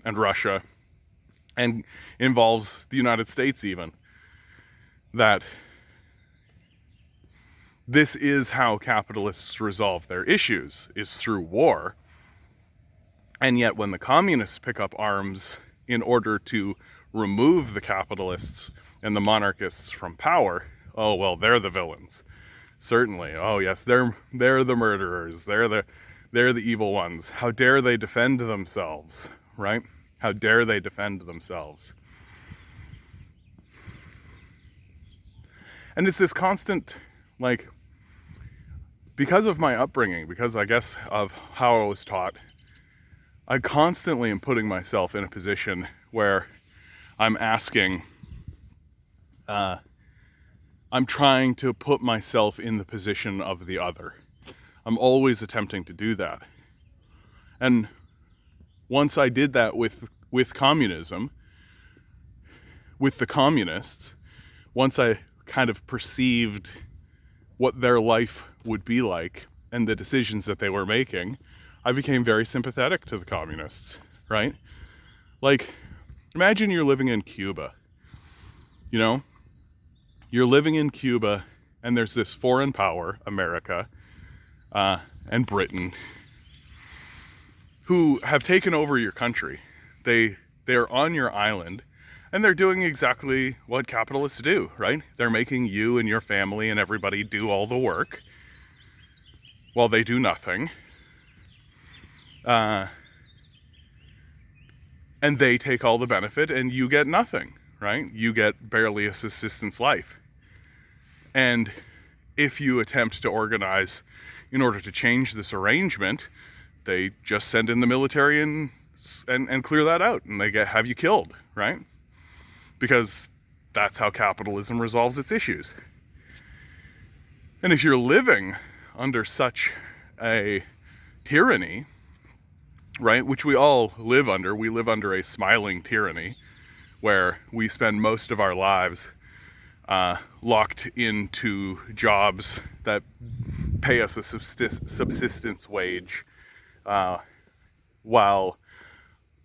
and Russia, and involves the United States even. That this is how capitalists resolve their issues, is through war. And yet when the communists pick up arms in order to remove the capitalists and the monarchists from power, oh, well, they're the villains. Certainly. Oh yes, they're the murderers. They're the evil ones. How dare they defend themselves, right? How dare they defend themselves? And it's this constant, like, because of my upbringing, because I guess of how I was taught, I constantly am putting myself in a position where I'm asking, I'm trying to put myself in the position of the other. I'm always attempting to do that. And once I did that with communism, with the communists, once I kind of perceived what their life would be like and the decisions that they were making, I became very sympathetic to the communists, right? Like, imagine you're living in Cuba, you know? You're living in Cuba and there's this foreign power, America, and Britain, who have taken over your country. They're on your island, and they're doing exactly what capitalists do, right? They're making you and your family and everybody do all the work while they do nothing. And they take all the benefit and you get nothing, right? You get barely a subsistence life. And if you attempt to organize in order to change this arrangement, they just send in the military and clear that out, and they have you killed, right? Because that's how capitalism resolves its issues. And if you're living under such a tyranny, right, which we all live under, we live under a smiling tyranny where we spend most of our lives locked into jobs that pay us a subsistence wage, while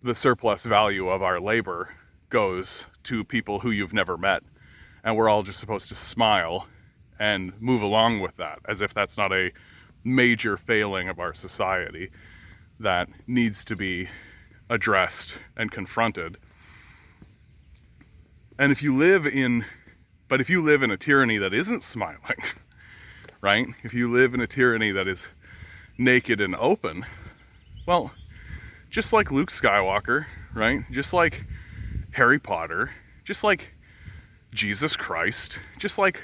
the surplus value of our labor goes to people who you've never met. And we're all just supposed to smile and move along with that, as if that's not a major failing of our society that needs to be addressed and confronted. And if you live in a tyranny that isn't smiling, right? If you live in a tyranny that is naked and open, well, just like Luke Skywalker, right? Just like Harry Potter, just like Jesus Christ, just like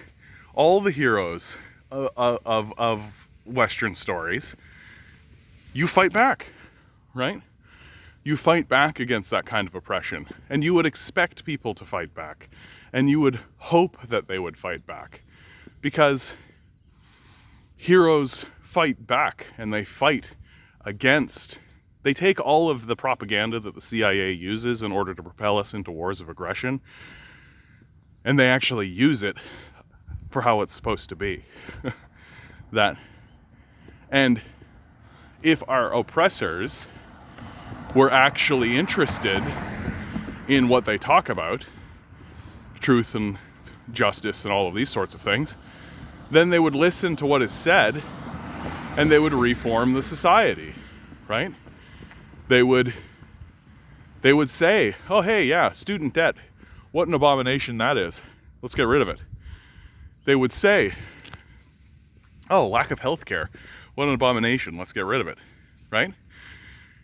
all the heroes of Western stories, you fight back, right? You fight back against that kind of oppression, and you would expect people to fight back, and you would hope that they would fight back, because heroes fight back, and they fight against, they take all of the propaganda that the CIA uses in order to propel us into wars of aggression, and they actually use it for how it's supposed to be. And if our oppressors were actually interested in what they talk about, truth and justice and all of these sorts of things, then they would listen to what is said and they would reform the society, right? They would say, oh hey, yeah, student debt, what an abomination that is. Let's get rid of it. They would say, oh, lack of health care, what an abomination, let's get rid of it, right?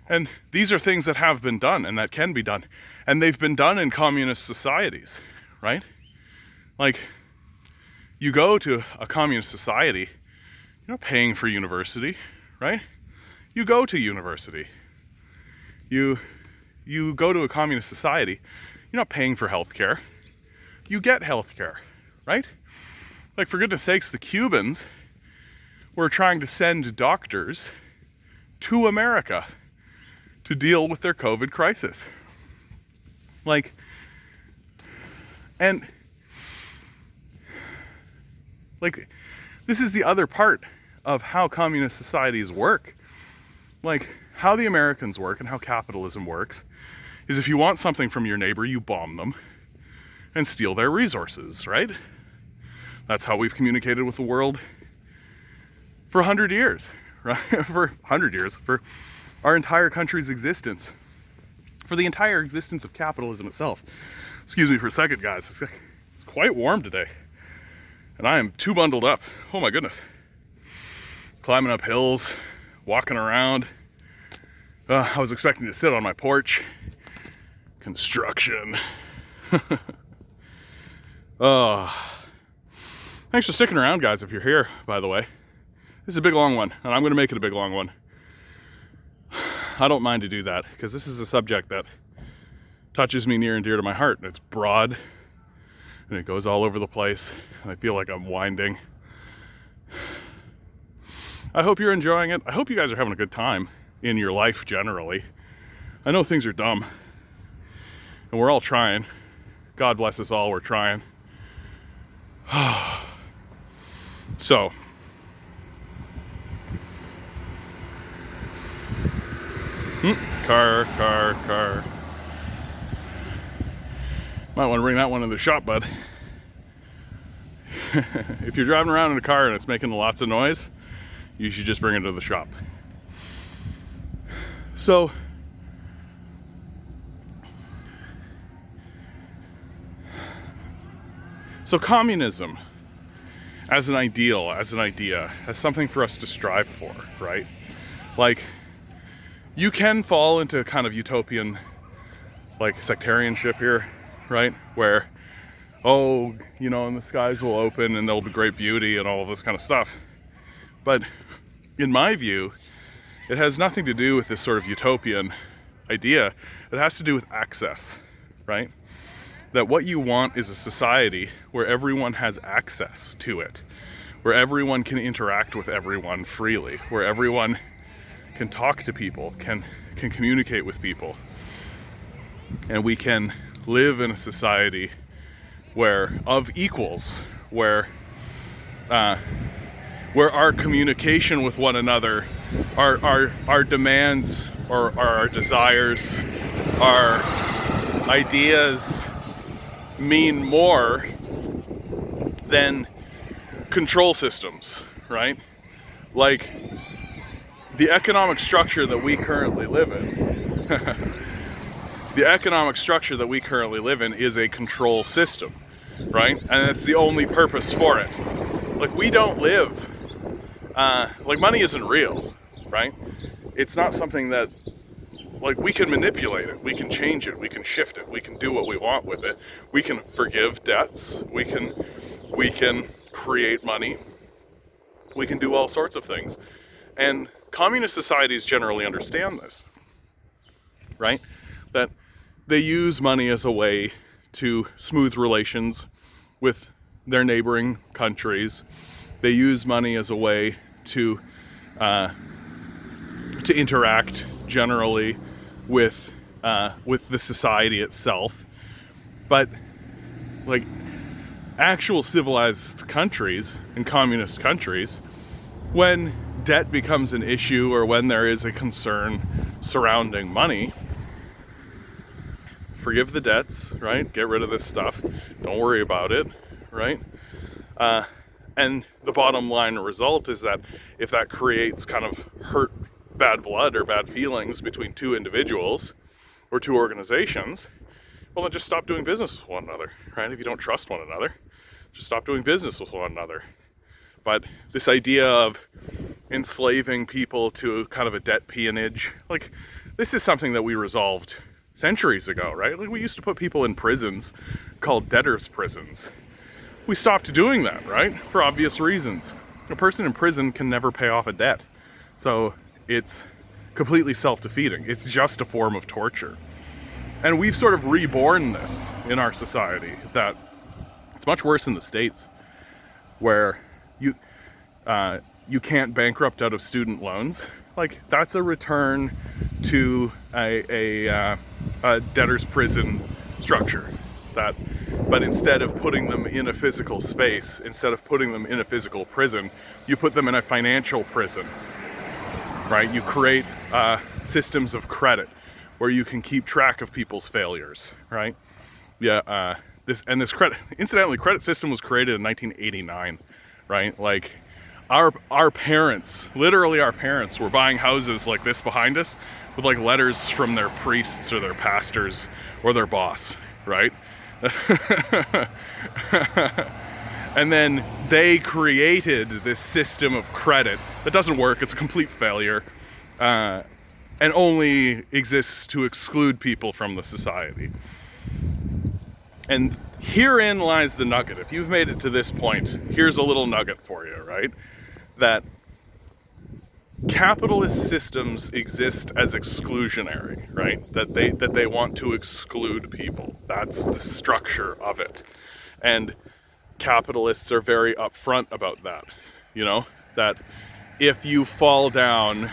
And these are things that have been done and that can be done. And they've been done in communist societies, right? Like, you go to a communist society, you're not paying for university, right? You go to university. You go to a communist society, you're not paying for healthcare. You get healthcare, right? Like, for goodness sakes, the Cubans were trying to send doctors to America to deal with their COVID crisis. Like, and like, this is the other part of how communist societies work. Like, how the Americans work and how capitalism works is if you want something from your neighbor, you bomb them and steal their resources, right? That's how we've communicated with the world for 100 years, right? For 100 years, for our entire country's existence, for the entire existence of capitalism itself. Excuse me for a second, guys. It's quite warm today. and I am too bundled up. Oh my goodness. Climbing up hills, walking around. I was expecting to sit on my porch. Construction. Thanks for sticking around, guys, if you're here, by the way. This is a big long one, and I'm going to make it a big long one. I don't mind to do that, because this is a subject that touches me near and dear to my heart. It's broad, and it goes all over the place, and I feel like I'm winding. I hope you're enjoying it. I hope you guys are having a good time in your life generally. I know things are dumb, and we're all trying. God bless us all, we're trying. So, car. Might want to bring that one to the shop, bud. If you're driving around in a car and it's making lots of noise, you should just bring it to the shop. So, communism as an ideal, as an idea, as something for us to strive for, right? Like, you can fall into kind of utopian, like, sectarianship here, right? Where, oh, you know, and the skies will open and there'll be great beauty and all of this kind of stuff. But in my view, it has nothing to do with this sort of utopian idea. It has to do with access, right? That what you want is a society where everyone has access to it, where everyone can interact with everyone freely, where everyone can talk to people, can communicate with people, and we can live in a society where of equals, where our communication with one another, our demands or our desires, our ideas mean more than control systems, right? Like the economic structure that we currently live in. The economic structure that we currently live in is a control system, right? And it's the only purpose for it. Like, we don't live, like, money isn't real, right? It's not something that, like, we can manipulate it, we can change it, we can shift it, we can do what we want with it. We can forgive debts, we can create money, we can do all sorts of things. And communist societies generally understand this, right? That they use money as a way to smooth relations with their neighboring countries. They use money as a way to interact generally with the society itself. But like actual civilized countries and communist countries, when debt becomes an issue or when there is a concern surrounding money, forgive the debts, right? Get rid of this stuff. Don't worry about it, right? And the bottom line result is that if that creates kind of hurt, bad blood or bad feelings between two individuals or two organizations, well, then just stop doing business with one another, right? If you don't trust one another, just stop doing business with one another. But this idea of enslaving people to kind of a debt peonage, like, this is something that we resolved centuries ago, right? Like, we used to put people in prisons called debtors' prisons. We stopped doing that, right? For obvious reasons. A person in prison can never pay off a debt. So it's completely self-defeating. It's just a form of torture. And we've sort of reborn this in our society, that it's much worse in the States, where you can't bankrupt out of student loans. Like, that's a return to a debtor's prison structure. But instead of putting them in a physical space, instead of putting them in a physical prison, you put them in a financial prison, right? You create systems of credit where you can keep track of people's failures, right? Yeah, this credit, incidentally, credit system was created in 1989, right? Like, our parents, literally our parents, were buying houses like this behind us with like letters from their priests or their pastors or their boss, right? And then they created this system of credit that doesn't work. It's a complete failure, and only exists to exclude people from the society. And herein lies the nugget. If you've made it to this point, here's a little nugget for you, right? That capitalist systems exist as exclusionary, right? That they want to exclude people. That's the structure of it. And capitalists are very upfront about that, that if you fall down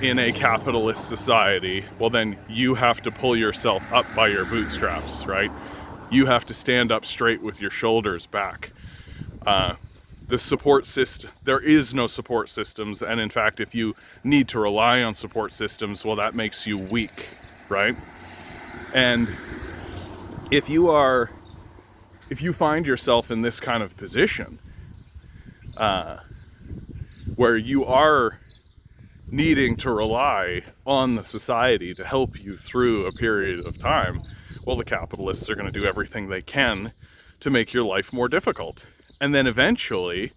in a capitalist society, well, then you have to pull yourself up by your bootstraps, right? You have to stand up straight with your shoulders back. The support system, there is no support systems, and in fact, if you need to rely on support systems, well, that makes you weak, right? And if you find yourself in this kind of position, where you are needing to rely on the society to help you through a period of time, well, the capitalists are going to do everything they can to make your life more difficult. And then eventually,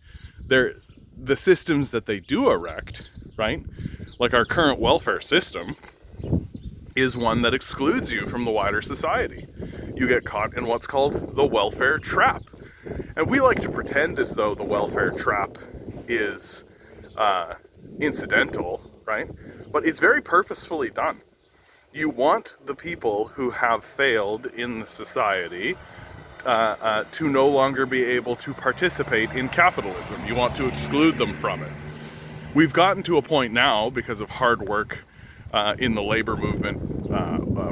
the systems that they do erect, right, like our current welfare system, is one that excludes you from the wider society. You get caught in what's called the welfare trap. And we like to pretend as though the welfare trap is incidental, right? But it's very purposefully done. You want the people who have failed in the society to no longer be able to participate in capitalism. You want to exclude them from it. We've gotten to a point now, because of hard work in the labor movement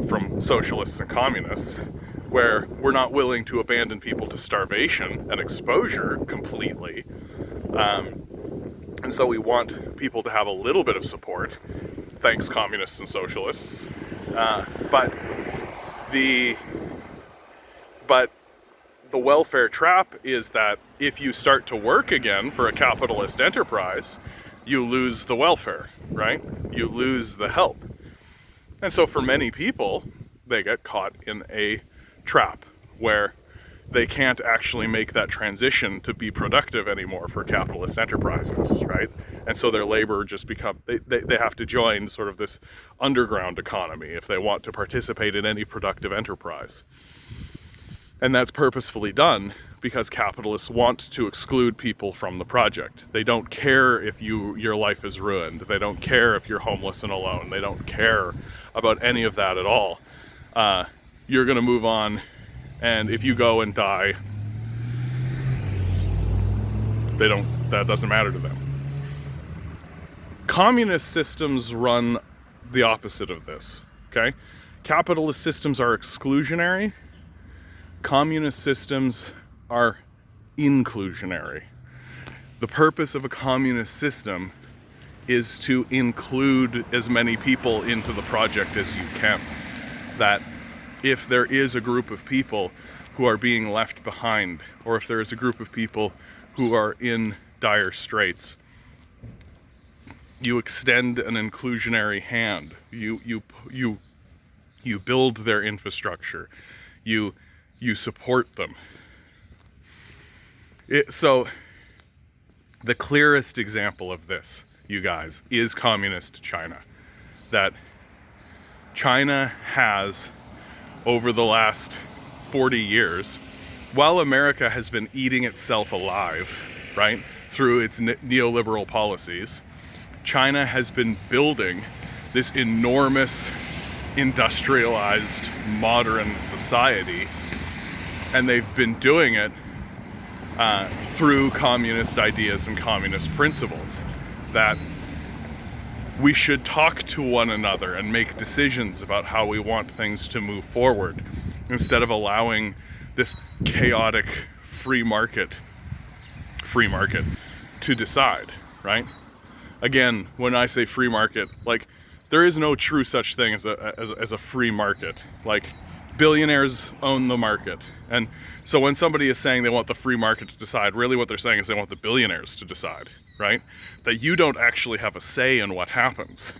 from socialists and communists, where we're not willing to abandon people to starvation and exposure completely. And so we want people to have a little bit of support, thanks communists and socialists. But the welfare trap is that if you start to work again for a capitalist enterprise, you lose the welfare, right? You lose the help. And so for many people, they get caught in a trap where they can't actually make that transition to be productive anymore for capitalist enterprises, right? And so their labor just they have to join sort of this underground economy if they want to participate in any productive enterprise. And that's purposefully done because capitalists want to exclude people from the project. They don't care if your life is ruined. They don't care if you're homeless and alone. They don't care about any of that at all. You're gonna move on, and if you go and die, that doesn't matter to them. Communist systems run the opposite of this, okay? Capitalist systems are exclusionary. Communist systems are inclusionary. The purpose of a communist system is to include as many people into the project as you can. That if there is a group of people who are being left behind, or if there is a group of people who are in dire straits, you extend an inclusionary hand. You build their infrastructure. You support them. So the clearest example of this, you guys, is communist China. That China has, over the last 40 years, while America has been eating itself alive, right, through its neoliberal policies, China has been building this enormous industrialized modern society, and they've been doing it through communist ideas and communist principles, that we should talk to one another and make decisions about how we want things to move forward, instead of allowing this chaotic free market to decide, right? Again, when I say free market, like, there is no true such thing as a free market. Like, billionaires own the market. And so when somebody is saying they want the free market to decide, really what they're saying is they want the billionaires to decide, right? That you don't actually have a say in what happens.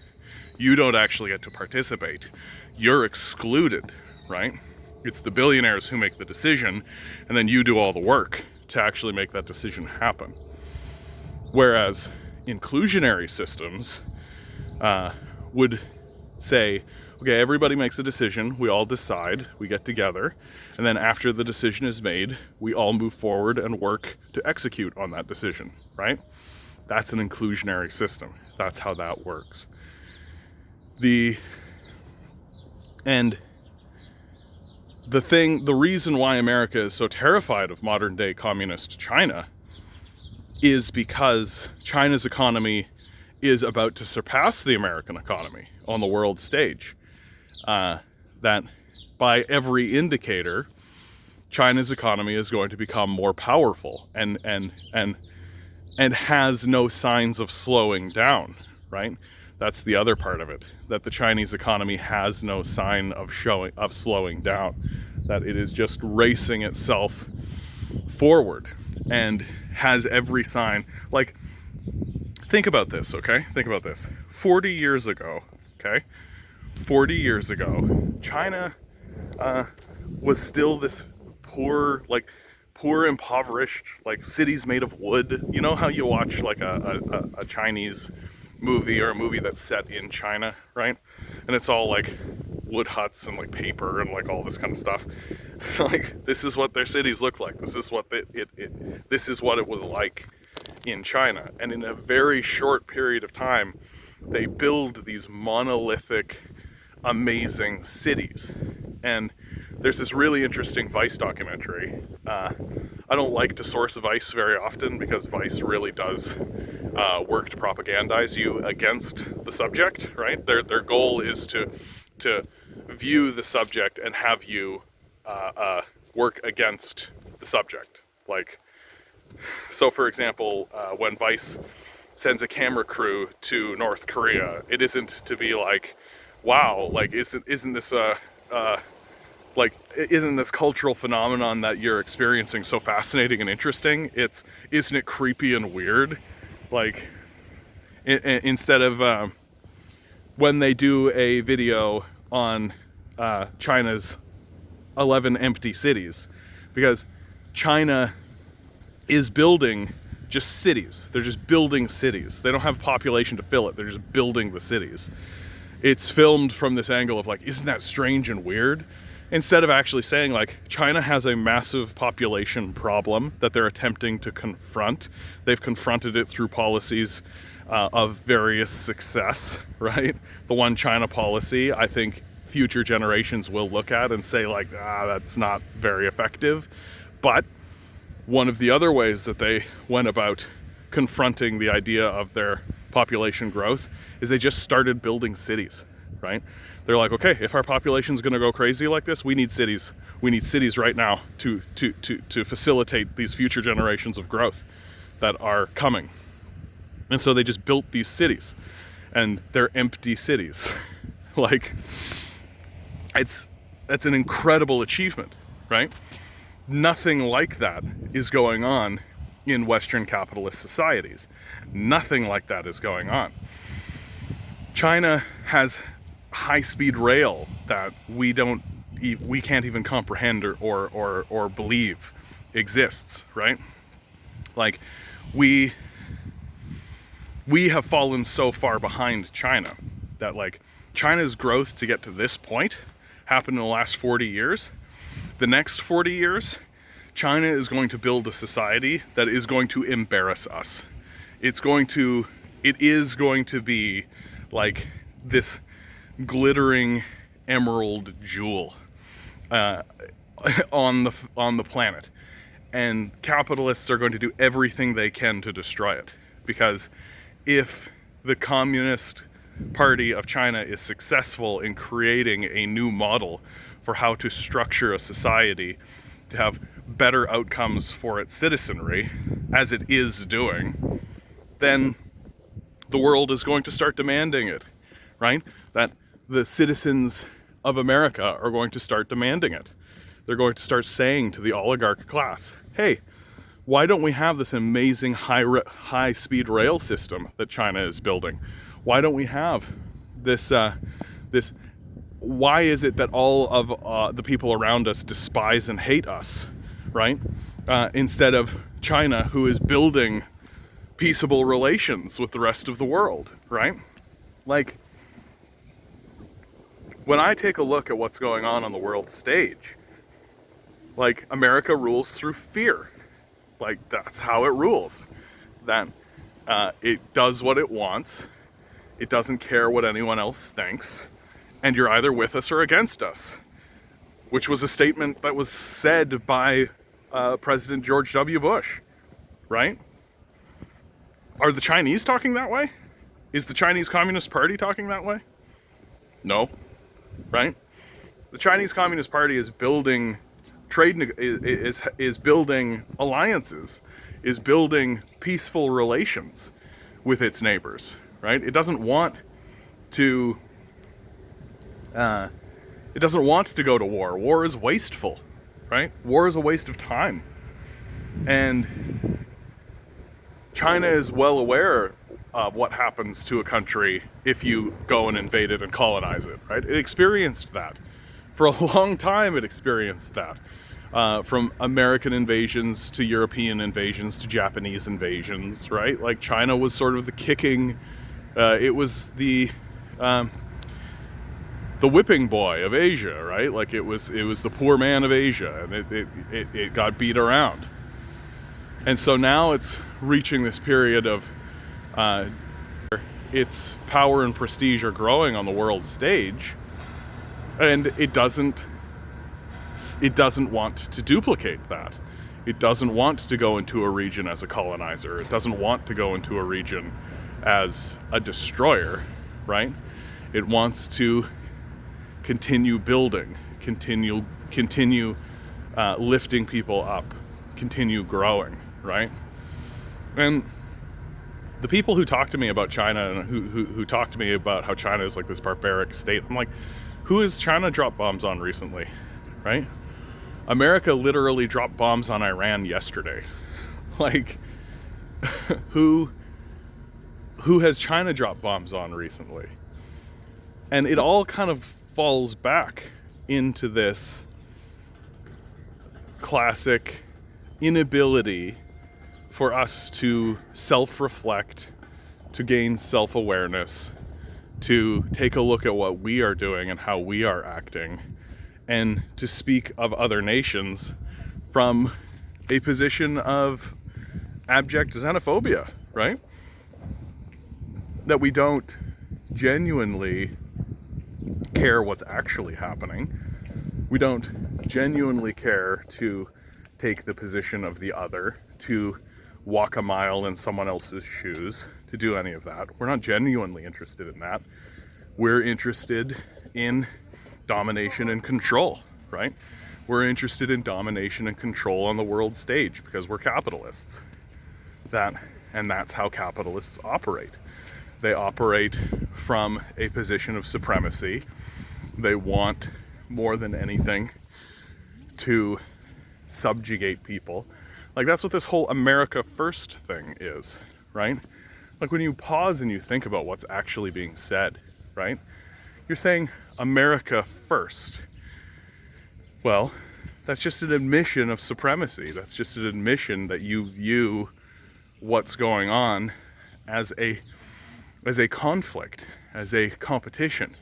You don't actually get to participate. You're excluded, right? It's the billionaires who make the decision, and then you do all the work to actually make that decision happen. Whereas inclusionary systems would say, okay, everybody makes a decision, we all decide, we get together, and then after the decision is made, we all move forward and work to execute on that decision, right? That's an inclusionary system. That's how that works. The reason why America is so terrified of modern day communist China is because China's economy is about to surpass the American economy on the world stage. That by every indicator, China's economy is going to become more powerful and has no signs of slowing down, right? That's the other part of it, that the Chinese economy has no sign of slowing down, that it is just racing itself forward and has every sign. Like, think about this, okay? Think about this. 40 years ago, okay? 40 years ago, China was still this poor, impoverished, like cities made of wood. You know how you watch like a Chinese movie or a movie that's set in China, right? And it's all like wood huts and like paper and like all this kind of stuff. Like, this is what their cities look like. This is what this is what it was like in China. And in a very short period of time, they build these monolithic, amazing cities. And there's this really interesting Vice documentary. I don't like to source Vice very often because Vice really does work to propagandize you against the subject, right? Their goal is to view the subject and have you work against the subject. Like, so for example, when Vice sends a camera crew to North Korea, it isn't to be like, wow, like isn't this isn't this cultural phenomenon that you're experiencing so fascinating and interesting? Isn't it creepy and weird? Like, instead of when they do a video on China's 11 empty cities, because China is building just cities. They're just building cities. They don't have population to fill it. They're just building the cities. It's filmed from this angle of like, isn't that strange and weird? Instead of actually saying like, China has a massive population problem that they're attempting to confront. They've confronted it through policies of various success, right? The One China policy, I think future generations will look at and say like, that's not very effective. But one of the other ways that they went about confronting the idea of their population growth is they just started building cities, right? They're like, okay, if our population's gonna go crazy like this, we need cities. We need cities right now to facilitate these future generations of growth that are coming. And so they just built these cities, and they're empty cities. Like, that's an incredible achievement, right? Nothing like that is going on in Western capitalist societies. Nothing like that is going on. China has high-speed rail that we can't even comprehend or believe exists, right? Like, we have fallen so far behind China that like China's growth to get to this point happened in the last 40 years. The next 40 years, China is going to build a society that is going to embarrass us. It is going to be like this glittering emerald jewel on the planet. And capitalists are going to do everything they can to destroy it. Because if the Communist Party of China is successful in creating a new model for how to structure a society to have better outcomes for its citizenry, as it is doing, then the world is going to start demanding it, right? That the citizens of America are going to start demanding it. They're going to start saying to the oligarch class, hey, why don't we have this amazing high-speed rail system that China is building? Why don't we have this, why is it that all of the people around us despise and hate us, right? instead of China, who is building peaceable relations with the rest of the world, right? Like, when I take a look at what's going on the world stage, like, America rules through fear. Like, that's how it rules. That it does what it wants. It doesn't care what anyone else thinks. And you're either with us or against us. Which was a statement that was said by President George W. Bush, right? Are the Chinese talking that way? Is the Chinese Communist Party talking that way? No, right? The Chinese Communist Party is building is building alliances, is building peaceful relations with its neighbors, right? It doesn't want to go to war. War is wasteful, right? War is a waste of time. And China is well aware of what happens to a country if you go and invade it and colonize it, right? It experienced that. For a long time, it experienced that. From American invasions to European invasions to Japanese invasions, right? Like, China was sort of the kicking, it was the whipping boy of Asia, right? Like, it was the poor man of Asia, and it got beat around. And so now it's reaching this period of its power and prestige are growing on the world stage, and it doesn't want to duplicate that. It doesn't want to go into a region as a colonizer. It doesn't want to go into a region as a destroyer, right? It wants to continue building, continue lifting people up, continue growing, right? And the people who talk to me about China and who talk to me about how China is like this barbaric state, I'm like, who has China dropped bombs on recently, right? America literally dropped bombs on Iran yesterday. Like, who has China dropped bombs on recently? And it all kind of falls back into this classic inability for us to self-reflect, to gain self-awareness, to take a look at what we are doing and how we are acting, and to speak of other nations from a position of abject xenophobia, right? That we don't genuinely care what's actually happening. We don't genuinely care to take the position of the other, to walk a mile in someone else's shoes, to do any of that. We're not genuinely interested in that. We're interested in domination and control, right? We're interested in domination and control on the world stage because we're capitalists. That's how capitalists operate. They operate from a position of supremacy. They want, more than anything, to subjugate people. Like, that's what this whole America First thing is, right? Like, when you pause and you think about what's actually being said, right? You're saying America first. Well, that's just an admission of supremacy. That's just an admission that you view what's going on as a conflict, as a competition.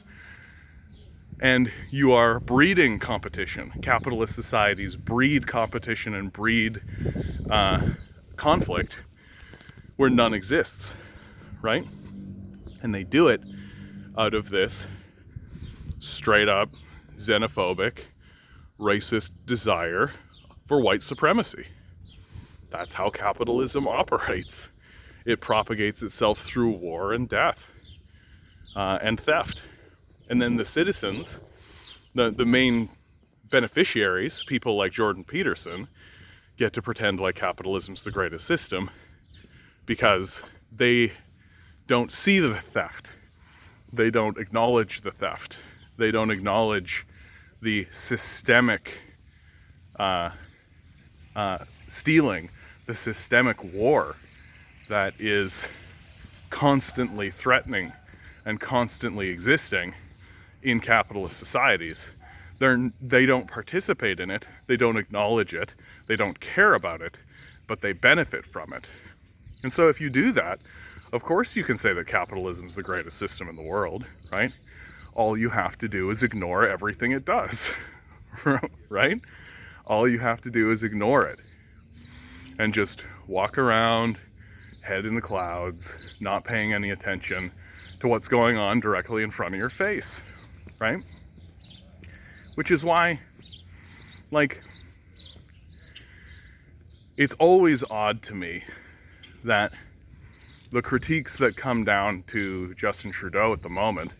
And you are breeding competition. Capitalist societies breed competition and breed conflict where none exists, right? And they do it out of this straight up xenophobic, racist desire for white supremacy. That's how capitalism operates. It propagates itself through war and death and theft. And then the citizens, the main beneficiaries, people like Jordan Peterson, get to pretend like capitalism's the greatest system because they don't see the theft. They don't acknowledge the theft. They don't acknowledge the systemic stealing, the systemic war that is constantly threatening and constantly existing in capitalist societies They don't participate in it, they don't acknowledge it, they don't care about it, but they benefit from it. And so if you do that, of course you can say that capitalism is the greatest system in the world, right? All you have to do is ignore everything it does, right? All you have to do is ignore it and just walk around, head in the clouds, not paying any attention to what's going on directly in front of your face, right? Which is why, like, it's always odd to me that the critiques that come down to Justin Trudeau at the moment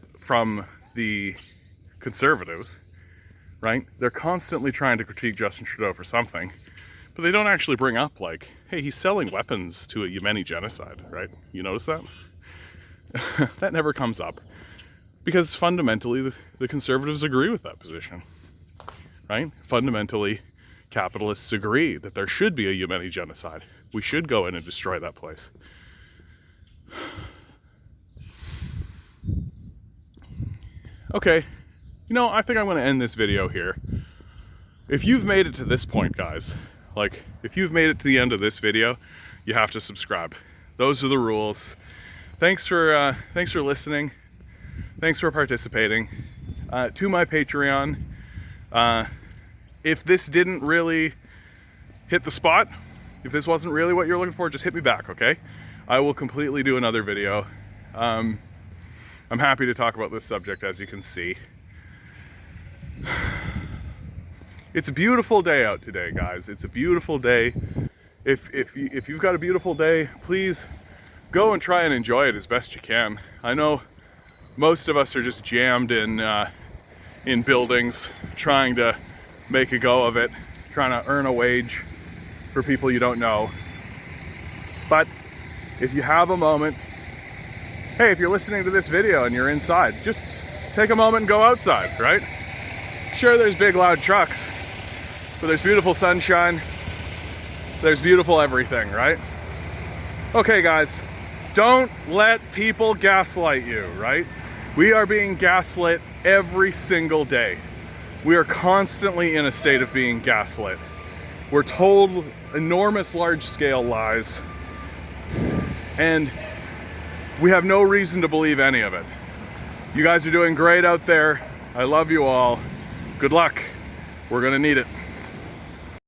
from the Conservatives, right? They're constantly trying to critique Justin Trudeau for something, but they don't actually bring up, like, hey, he's selling weapons to a Yemeni genocide, right? You notice that? That never comes up. Because fundamentally, the Conservatives agree with that position, right? Fundamentally, capitalists agree that there should be a Yemeni genocide. We should go in and destroy that place. Okay, I think I'm going to end this video here. If you've made it to this point, guys, like, if you've made it to the end of this video, you have to subscribe. Those are the rules. Thanks for listening. Thanks for participating. To my Patreon, if this didn't really hit the spot, if this wasn't really what you're looking for, just hit me back, okay? I will completely do another video. I'm happy to talk about this subject, as you can see. It's a beautiful day out today, guys. It's a beautiful day. If you've got a beautiful day, please go and try and enjoy it as best you can. I know most of us are just jammed in buildings, trying to make a go of it, trying to earn a wage for people you don't know. But if you have a moment, hey, if you're listening to this video and you're inside, just take a moment and go outside, right? Sure, there's big loud trucks, but there's beautiful sunshine, there's beautiful everything, right? Okay, guys, don't let people gaslight you, right? We are being gaslit every single day. We are constantly in a state of being gaslit. We're told enormous large-scale lies, and we have no reason to believe any of it. You guys are doing great out there. I love you all. Good luck. We're gonna need it.